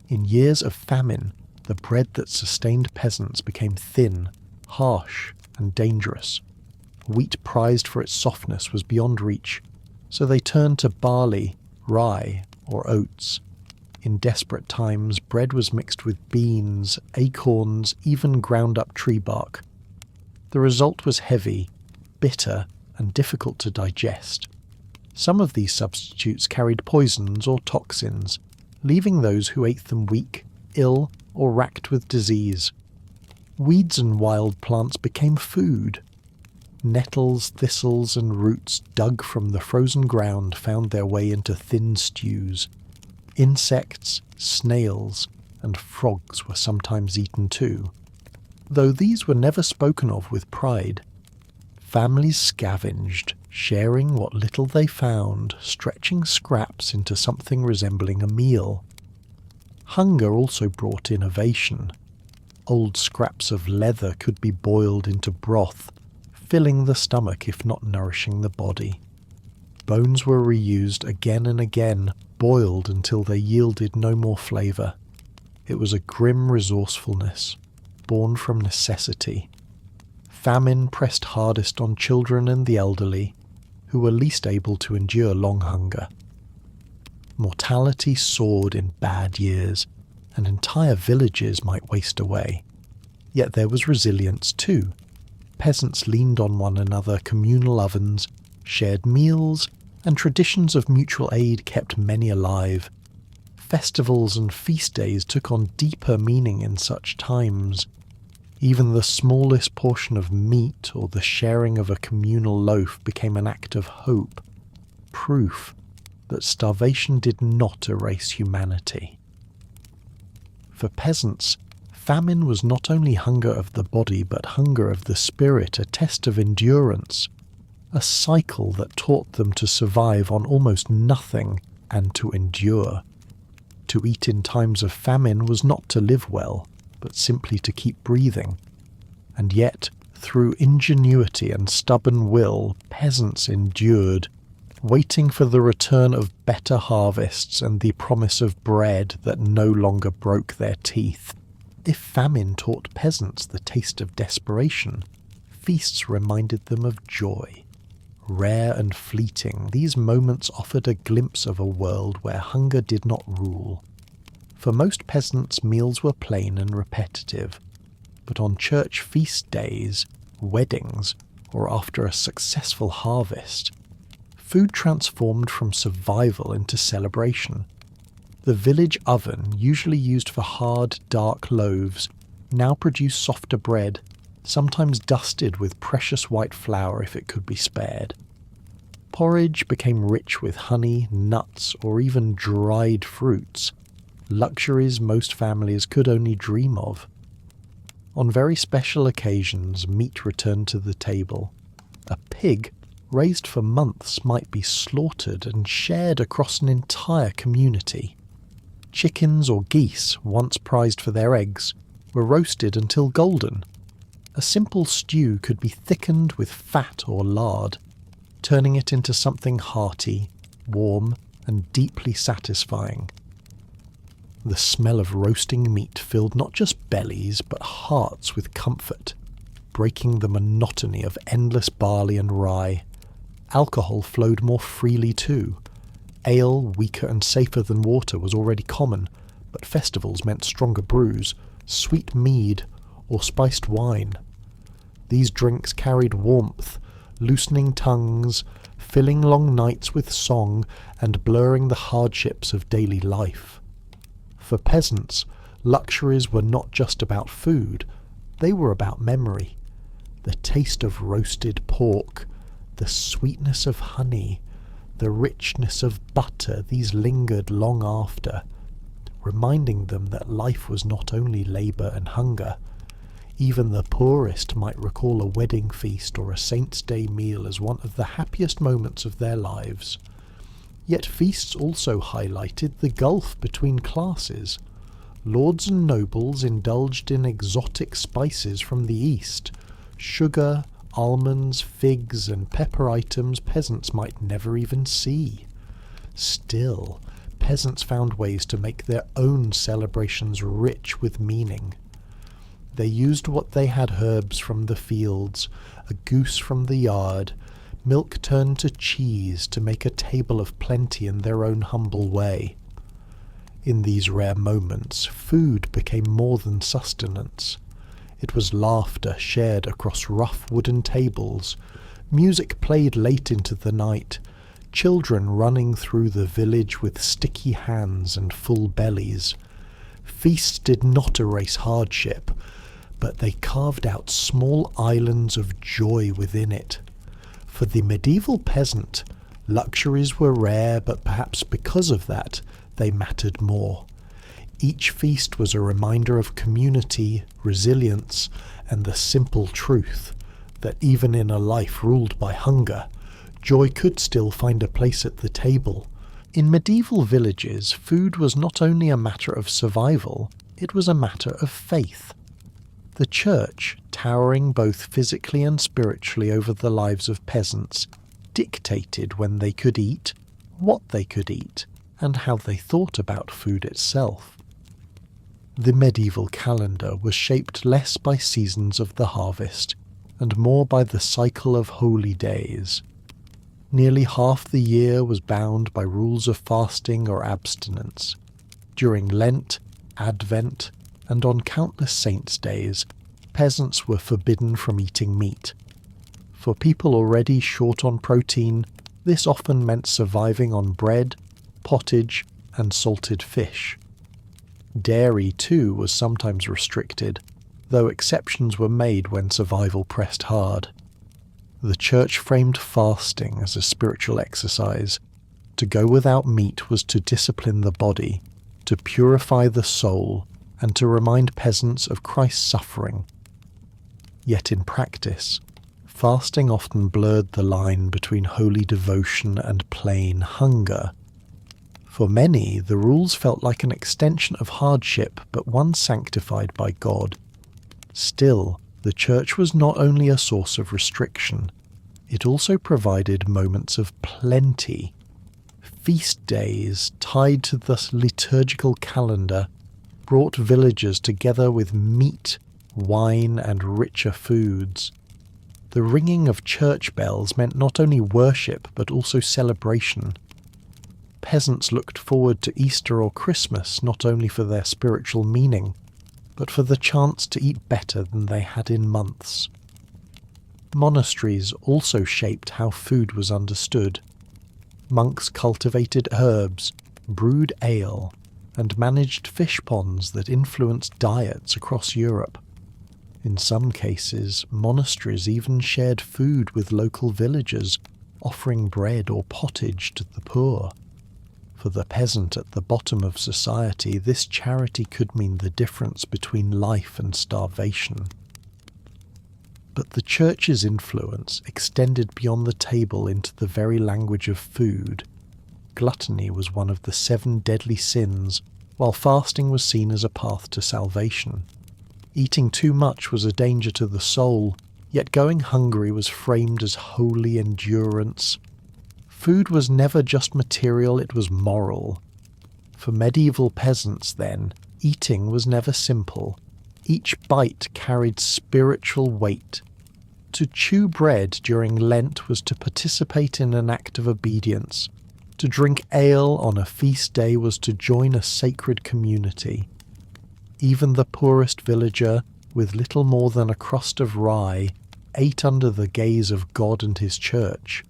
In years of famine, the bread that sustained peasants became thin, harsh, and dangerous. Wheat prized for its softness was beyond reach, so they turned to barley, rye, or oats. In desperate times, bread was mixed with beans, acorns, even ground-up tree bark. The result was heavy, bitter, and difficult to digest. Some of these substitutes carried poisons or toxins, leaving those who ate them weak, ill, or racked with disease. Weeds and wild plants became food. Nettles, thistles, and roots dug from the frozen ground found their way into thin stews. Insects, snails, and frogs were sometimes eaten too, though these were never spoken of with pride. Families scavenged, sharing what little they found, stretching scraps into something resembling a meal. Hunger also brought innovation. Old scraps of leather could be boiled into broth, filling the stomach if not nourishing the body. Bones were reused again and again, boiled until they yielded no more flavour. It was a grim resourcefulness, born from necessity. Famine pressed hardest on children and the elderly, who were least able to endure long hunger. Mortality soared in bad years, and entire villages might waste away. Yet there was resilience too. Peasants leaned on one another, communal ovens, shared meals, and traditions of mutual aid kept many alive. Festivals and feast days took on deeper meaning in such times. Even the smallest portion of meat or the sharing of a communal loaf became an act of hope, proof that starvation did not erase humanity. For peasants, famine was not only hunger of the body but hunger of the spirit, a test of endurance, a cycle that taught them to survive on almost nothing and to endure. To eat in times of famine was not to live well, but simply to keep breathing. And yet, through ingenuity and stubborn will, peasants endured, waiting for the return of better harvests and the promise of bread that no longer broke their teeth. If famine taught peasants the taste of desperation, feasts reminded them of joy. Rare and fleeting, these moments offered a glimpse of a world where hunger did not rule. For most peasants, meals were plain and repetitive, but on church feast days, weddings, or after a successful harvest, food transformed from survival into celebration. The village oven, usually used for hard, dark loaves, now produced softer bread, sometimes dusted with precious white flour if it could be spared. Porridge became rich with honey, nuts, or even dried fruits, luxuries most families could only dream of. On very special occasions, meat returned to the table. A pig, raised for months, might be slaughtered and shared across an entire community. Chickens or geese, once prized for their eggs, were roasted until golden. A simple stew could be thickened with fat or lard, turning it into something hearty, warm, and deeply satisfying. The smell of roasting meat filled not just bellies but hearts with comfort, breaking the monotony of endless barley and rye. Alcohol flowed more freely too. Ale, weaker and safer than water, was already common, but festivals meant stronger brews, sweet mead, or spiced wine. These drinks carried warmth, loosening tongues, filling long nights with song, and blurring the hardships of daily life. For peasants, luxuries were not just about food, they were about memory. The taste of roasted pork, the sweetness of honey, the richness of butter, these lingered long after, reminding them that life was not only labour and hunger. Even the poorest might recall a wedding feast or a Saint's Day meal as one of the happiest moments of their lives. Yet feasts also highlighted the gulf between classes. Lords and nobles indulged in exotic spices from the east, sugar, almonds, figs, and pepper items peasants might never even see. Still, peasants found ways to make their own celebrations rich with meaning. They used what they had: herbs from the fields, a goose from the yard, milk turned to cheese to make a table of plenty in their own humble way. In these rare moments, food became more than sustenance. It was laughter shared across rough wooden tables, music played late into the night, children running through the village with sticky hands and full bellies. Feasts did not erase hardship, but they carved out small islands of joy within it. For the medieval peasant, luxuries were rare, but perhaps because of that, they mattered more. Each feast was a reminder of community, resilience, and the simple truth that even in a life ruled by hunger, joy could still find a place at the table. In medieval villages, food was not only a matter of survival, it was a matter of faith. The church, towering both physically and spiritually over the lives of peasants, dictated when they could eat, what they could eat, and how they thought about food itself. The medieval calendar was shaped less by seasons of the harvest, and more by the cycle of holy days. Nearly half the year was bound by rules of fasting or abstinence. During Lent, Advent, and on countless saints' days, peasants were forbidden from eating meat. For people already short on protein, this often meant surviving on bread, pottage, and salted fish. Dairy, too, was sometimes restricted, though exceptions were made when survival pressed hard. The church framed fasting as a spiritual exercise. To go without meat was to discipline the body, to purify the soul, and to remind peasants of Christ's suffering. Yet in practice, fasting often blurred the line between holy devotion and plain hunger. For many, the rules felt like an extension of hardship, but one sanctified by God. Still, the church was not only a source of restriction, it also provided moments of plenty. Feast days, tied to the liturgical calendar, brought villagers together with meat, wine, and richer foods. The ringing of church bells meant not only worship but also celebration. Peasants looked forward to Easter or Christmas not only for their spiritual meaning, but for the chance to eat better than they had in months. Monasteries also shaped how food was understood. Monks cultivated herbs, brewed ale, and managed fish ponds that influenced diets across Europe. In some cases, monasteries even shared food with local villagers, offering bread or pottage to the poor. For the peasant at the bottom of society, this charity could mean the difference between life and starvation. But the church's influence extended beyond the table into the very language of food. Gluttony was one of the 7 deadly sins, while fasting was seen as a path to salvation. Eating too much was a danger to the soul, yet going hungry was framed as holy endurance. Food was never just material, it was moral. For medieval peasants, then, eating was never simple. Each bite carried spiritual weight. To chew bread during Lent was to participate in an act of obedience. To drink ale on a feast day was to join a sacred community. Even the poorest villager, with little more than a crust of rye, ate under the gaze of God and his church.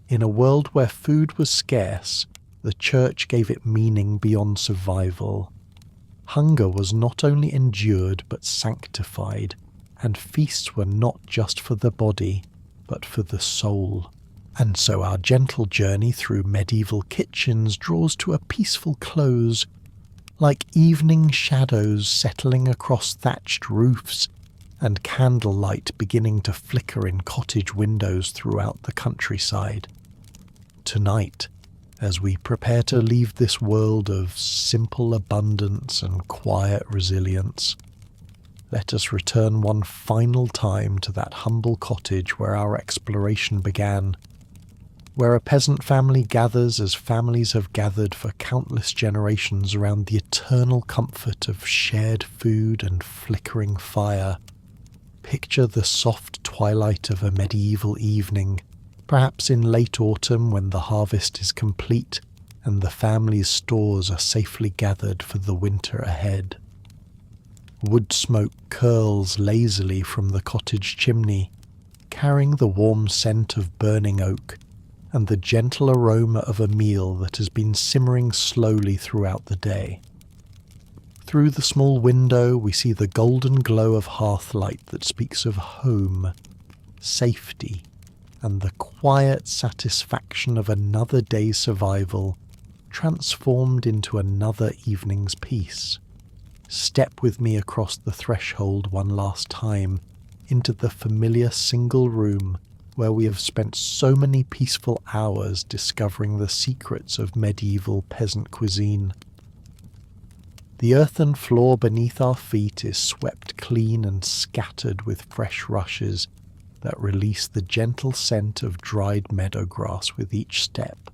In a world where food was scarce, the church gave it meaning beyond survival. Hunger was not only endured but sanctified, and feasts were not just for the body, but for the soul. And so our gentle journey through medieval kitchens draws to a peaceful close, like evening shadows settling across thatched roofs, and candlelight beginning to flicker in cottage windows throughout the countryside. Tonight, as we prepare to leave this world of simple abundance and quiet resilience, let us return one final time to that humble cottage where our exploration began, where a peasant family gathers as families have gathered for countless generations around the eternal comfort of shared food and flickering fire. Picture the soft twilight of a medieval evening, perhaps in late autumn when the harvest is complete and the family's stores are safely gathered for the winter ahead. Wood smoke curls lazily from the cottage chimney, carrying the warm scent of burning oak and the gentle aroma of a meal that has been simmering slowly throughout the day. Through the small window we see the golden glow of hearthlight that speaks of home, safety, and the quiet satisfaction of another day's survival transformed into another evening's peace. Step with me across the threshold one last time into the familiar single room where we have spent so many peaceful hours discovering the secrets of medieval peasant cuisine. The earthen floor beneath our feet is swept clean and scattered with fresh rushes that release the gentle scent of dried meadow grass with each step.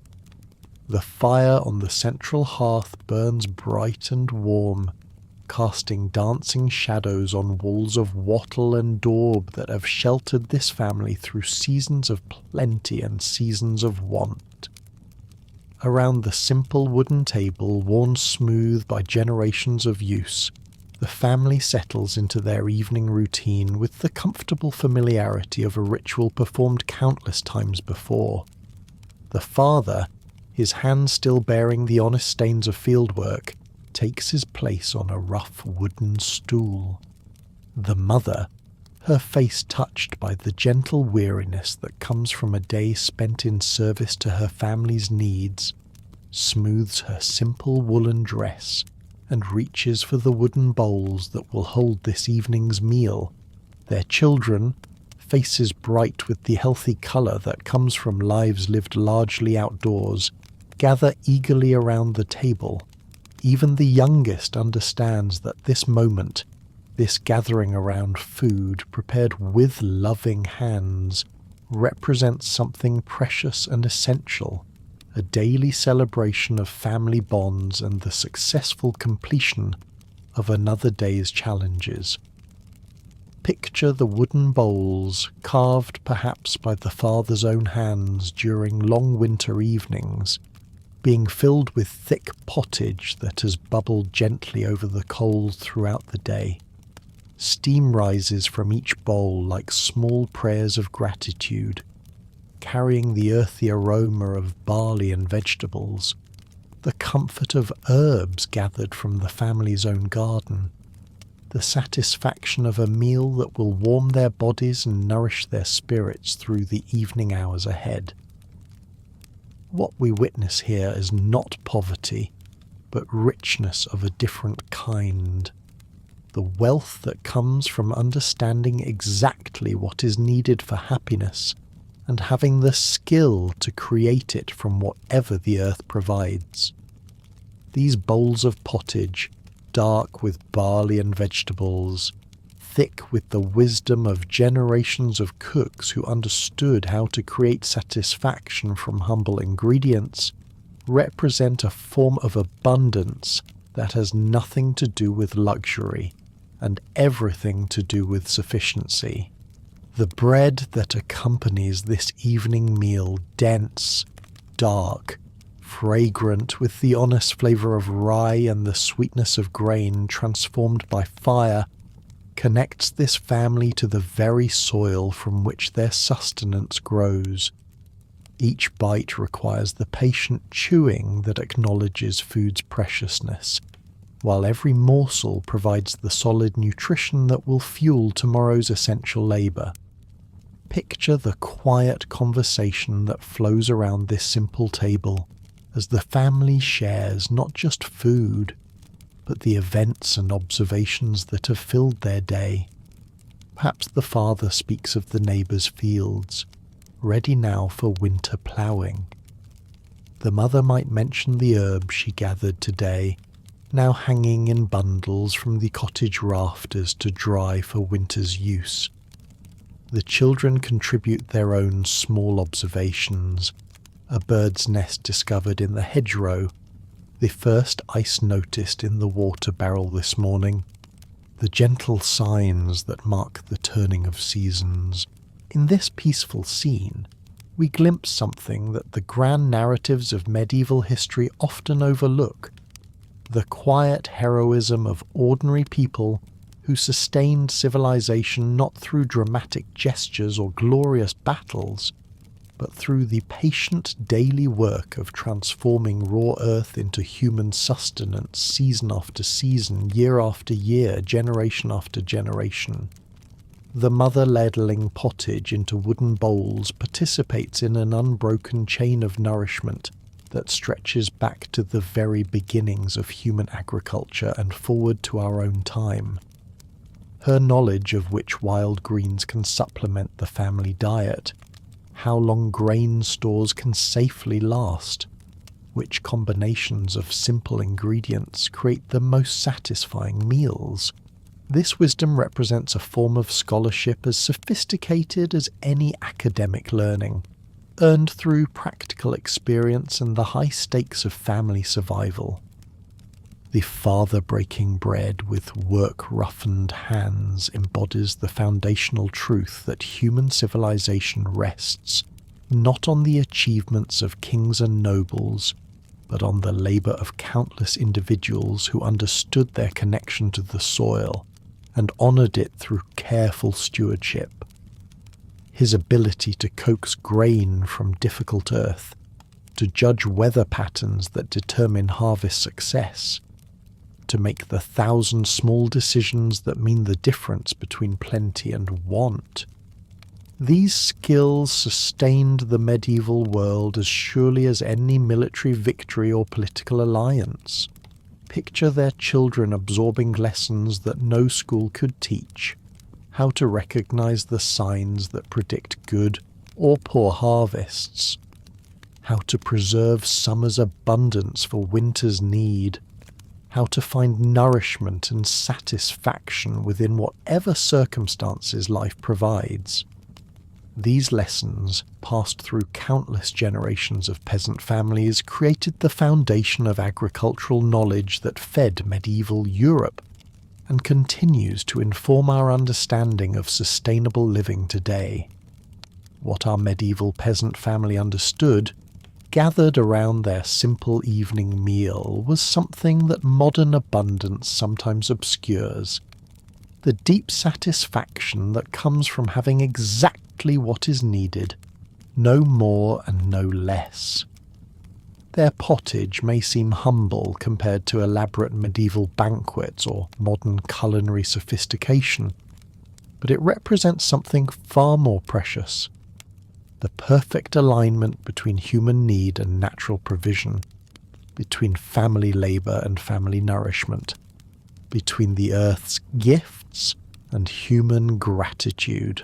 The fire on the central hearth burns bright and warm, casting dancing shadows on walls of wattle and daub that have sheltered this family through seasons of plenty and seasons of want. Around the simple wooden table, worn smooth by generations of use, the family settles into their evening routine with the comfortable familiarity of a ritual performed countless times before. The father, his hands still bearing the honest stains of fieldwork, takes his place on a rough wooden stool. The mother, her face touched by the gentle weariness that comes from a day spent in service to her family's needs, smooths her simple woolen dress and reaches for the wooden bowls that will hold this evening's meal. Their children, faces bright with the healthy colour that comes from lives lived largely outdoors, gather eagerly around the table. Even the youngest understands that this moment, this gathering around food prepared with loving hands, represents something precious and essential, a daily celebration of family bonds and the successful completion of another day's challenges. Picture the wooden bowls, carved perhaps by the father's own hands during long winter evenings, being filled with thick pottage that has bubbled gently over the coals throughout the day. Steam rises from each bowl like small prayers of gratitude, carrying the earthy aroma of barley and vegetables, the comfort of herbs gathered from the family's own garden, the satisfaction of a meal that will warm their bodies and nourish their spirits through the evening hours ahead. What we witness here is not poverty, but richness of a different kind. The wealth that comes from understanding exactly what is needed for happiness and having the skill to create it from whatever the earth provides. These bowls of pottage, dark with barley and vegetables, thick with the wisdom of generations of cooks who understood how to create satisfaction from humble ingredients, represent a form of abundance that has nothing to do with luxury and everything to do with sufficiency. The bread that accompanies this evening meal, dense, dark, fragrant, with the honest flavour of rye and the sweetness of grain transformed by fire, connects this family to the very soil from which their sustenance grows. Each bite requires the patient chewing that acknowledges food's preciousness, while every morsel provides the solid nutrition that will fuel tomorrow's essential labour. Picture the quiet conversation that flows around this simple table as the family shares not just food, but the events and observations that have filled their day. Perhaps the father speaks of the neighbour's fields, ready now for winter ploughing. The mother might mention the herbs she gathered today, now hanging in bundles from the cottage rafters to dry for winter's use. The children contribute their own small observations, a bird's nest discovered in the hedgerow, the first ice noticed in the water barrel this morning, the gentle signs that mark the turning of seasons. In this peaceful scene, we glimpse something that the grand narratives of medieval history often overlook: the quiet heroism of ordinary people who sustained civilization not through dramatic gestures or glorious battles, but through the patient daily work of transforming raw earth into human sustenance season after season, year after year, generation after generation. The mother ladling pottage into wooden bowls participates in an unbroken chain of nourishment that stretches back to the very beginnings of human agriculture and forward to our own time. Her knowledge of which wild greens can supplement the family diet, how long grain stores can safely last, which combinations of simple ingredients create the most satisfying meals. This wisdom represents a form of scholarship as sophisticated as any academic learning, earned through practical experience and the high stakes of family survival. The father breaking bread with work-roughened hands embodies the foundational truth that human civilization rests not on the achievements of kings and nobles, but on the labour of countless individuals who understood their connection to the soil and honoured it through careful stewardship. His ability to coax grain from difficult earth, to judge weather patterns that determine harvest success, to make the 1,000 small decisions that mean the difference between plenty and want. These skills sustained the medieval world as surely as any military victory or political alliance. Picture their children absorbing lessons that no school could teach: how to recognize the signs that predict good or poor harvests, how to preserve summer's abundance for winter's need, how to find nourishment and satisfaction within whatever circumstances life provides. These lessons, passed through countless generations of peasant families, created the foundation of agricultural knowledge that fed medieval Europe and continues to inform our understanding of sustainable living today. What our medieval peasant family understood, gathered around their simple evening meal, was something that modern abundance sometimes obscures: the deep satisfaction that comes from having exactly what is needed, no more and no less. Their pottage may seem humble compared to elaborate medieval banquets or modern culinary sophistication, but it represents something far more precious: the perfect alignment between human need and natural provision, between family labour and family nourishment, between the earth's gifts and human gratitude.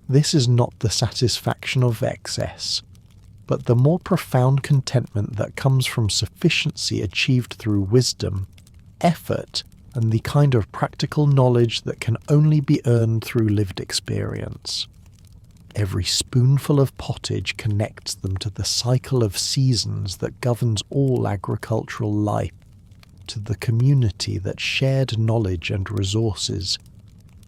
This is not the satisfaction of excess, but the more profound contentment that comes from sufficiency achieved through wisdom, effort, and the kind of practical knowledge that can only be earned through lived experience. Every spoonful of pottage connects them to the cycle of seasons that governs all agricultural life, to the community that shared knowledge and resources,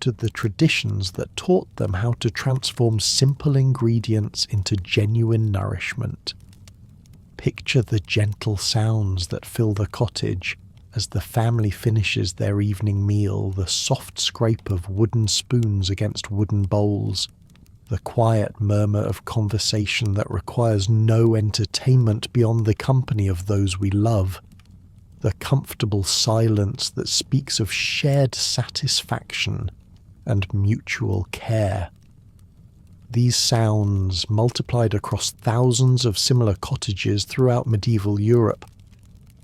to the traditions that taught them how to transform simple ingredients into genuine nourishment. Picture the gentle sounds that fill the cottage as the family finishes their evening meal, the soft scrape of wooden spoons against wooden bowls, the quiet murmur of conversation that requires no entertainment beyond the company of those we love, the comfortable silence that speaks of shared satisfaction and mutual care. These sounds, multiplied across thousands of similar cottages throughout medieval Europe,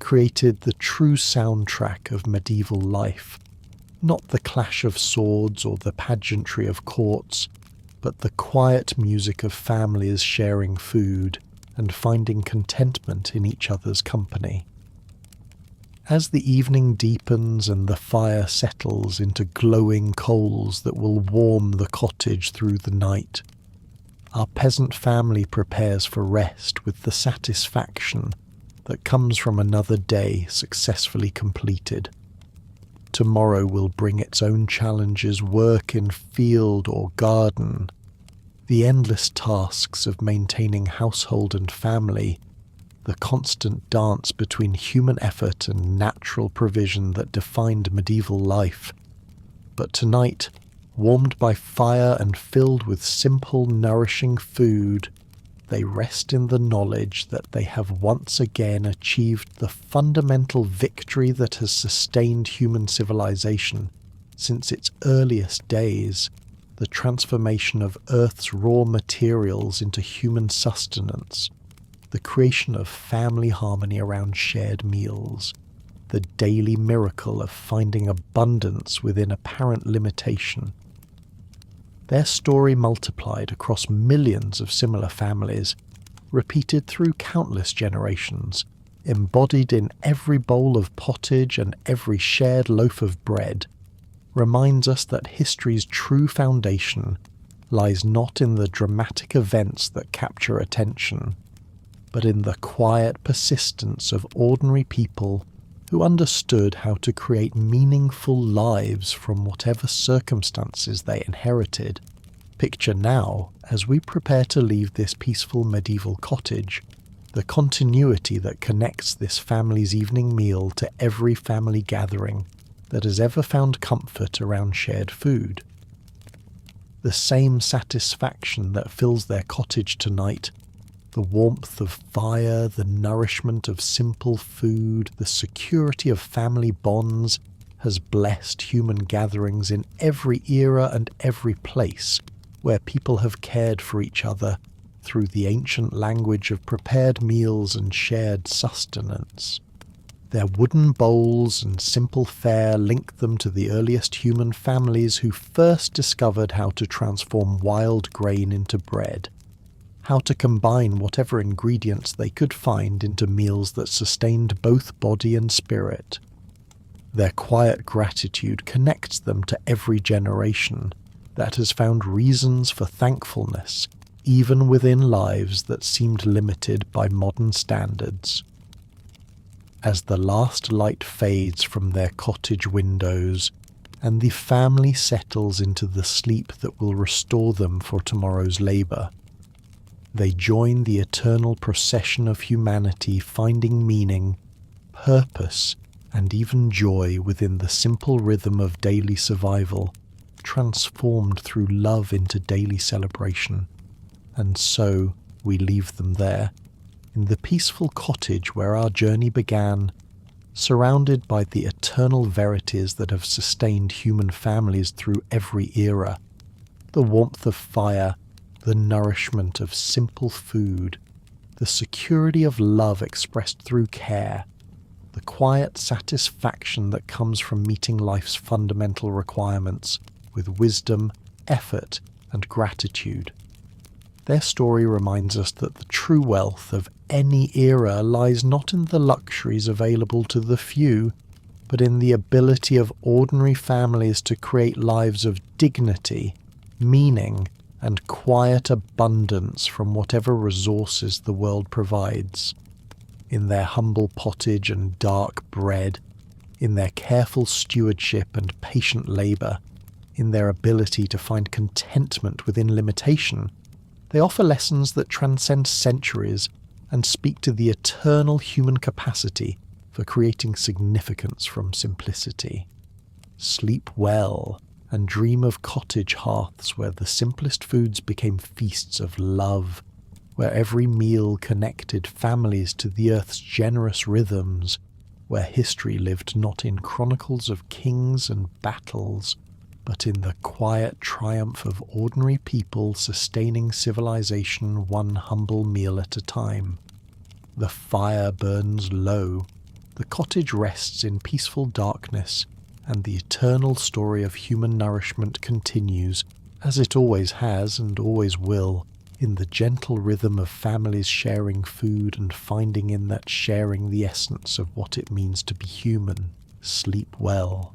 created the true soundtrack of medieval life, not the clash of swords or the pageantry of courts, but the quiet music of families sharing food and finding contentment in each other's company. As the evening deepens and the fire settles into glowing coals that will warm the cottage through the night, our peasant family prepares for rest with the satisfaction that comes from another day successfully completed. Tomorrow will bring its own challenges, work in field or garden, the endless tasks of maintaining household and family, the constant dance between human effort and natural provision that defined medieval life. But tonight, warmed by fire and filled with simple, nourishing food, they rest in the knowledge that they have once again achieved the fundamental victory that has sustained human civilization since its earliest days, the transformation of Earth's raw materials into human sustenance, the creation of family harmony around shared meals, the daily miracle of finding abundance within apparent limitation. Their story multiplied across millions of similar families, repeated through countless generations, embodied in every bowl of pottage and every shared loaf of bread, reminds us that history's true foundation lies not in the dramatic events that capture attention, but in the quiet persistence of ordinary people who understood how to create meaningful lives from whatever circumstances they inherited. Picture now, as we prepare to leave this peaceful medieval cottage, the continuity that connects this family's evening meal to every family gathering that has ever found comfort around shared food. The same satisfaction that fills their cottage tonight, the warmth of fire, the nourishment of simple food, the security of family bonds, has blessed human gatherings in every era and every place where people have cared for each other through the ancient language of prepared meals and shared sustenance. Their wooden bowls and simple fare link them to the earliest human families who first discovered how to transform wild grain into bread. how to combine whatever ingredients they could find into meals that sustained both body and spirit. Their quiet gratitude connects them to every generation that has found reasons for thankfulness even within lives that seemed limited by modern standards. As the last light fades from their cottage windows and the family settles into the sleep that will restore them for tomorrow's labour, they join the eternal procession of humanity, finding meaning, purpose, and even joy within the simple rhythm of daily survival, transformed through love into daily celebration. And so we leave them there, in the peaceful cottage where our journey began, surrounded by the eternal verities that have sustained human families through every era, the warmth of fire, the nourishment of simple food, the security of love expressed through care, the quiet satisfaction that comes from meeting life's fundamental requirements with wisdom, effort, and gratitude. Their story reminds us that the true wealth of any era lies not in the luxuries available to the few, but in the ability of ordinary families to create lives of dignity, meaning, and quiet abundance from whatever resources the world provides. In their humble pottage and dark bread, in their careful stewardship and patient labour, in their ability to find contentment within limitation, they offer lessons that transcend centuries and speak to the eternal human capacity for creating significance from simplicity. Sleep well and dream of cottage hearths where the simplest foods became feasts of love, where every meal connected families to the earth's generous rhythms, where history lived not in chronicles of kings and battles, but in the quiet triumph of ordinary people sustaining civilization one humble meal at a time. The fire burns low, the cottage rests in peaceful darkness, and the eternal story of human nourishment continues, as it always has and always will, in the gentle rhythm of families sharing food and finding in that sharing the essence of what it means to be human. Sleep well.